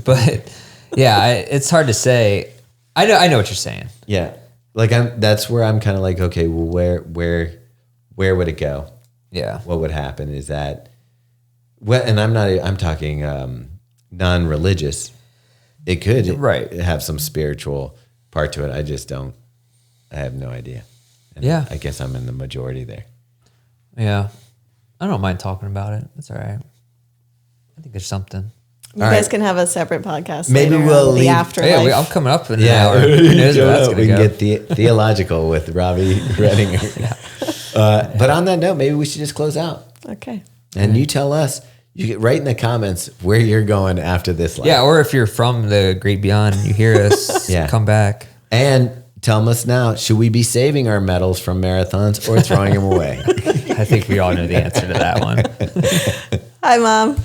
But yeah, it's hard to say. I know what you're saying. Yeah. Like that's where I'm kind of like, okay, well, where would it go? Yeah. What would happen is that, well, and I'm talking non-religious. It could have some spiritual part to it. I have no idea. And yeah. I guess I'm in the majority there. Yeah. I don't mind talking about it. It's all right. I think there's something. You guys can have a separate podcast. Maybe we'll leave. The afterlife. Yeah, I'm coming up in an hour. Who knows where that's going to go. We can get theological with Robbe Redinger. Yeah. But on that note, maybe we should just close out. Okay. And you tell us, you get write in the comments where you're going after this life. Yeah, or if you're from the great beyond and you hear us, come back. And tell us now, should we be saving our medals from marathons or throwing them away? I think we all know the answer to that one. Hi, Mom.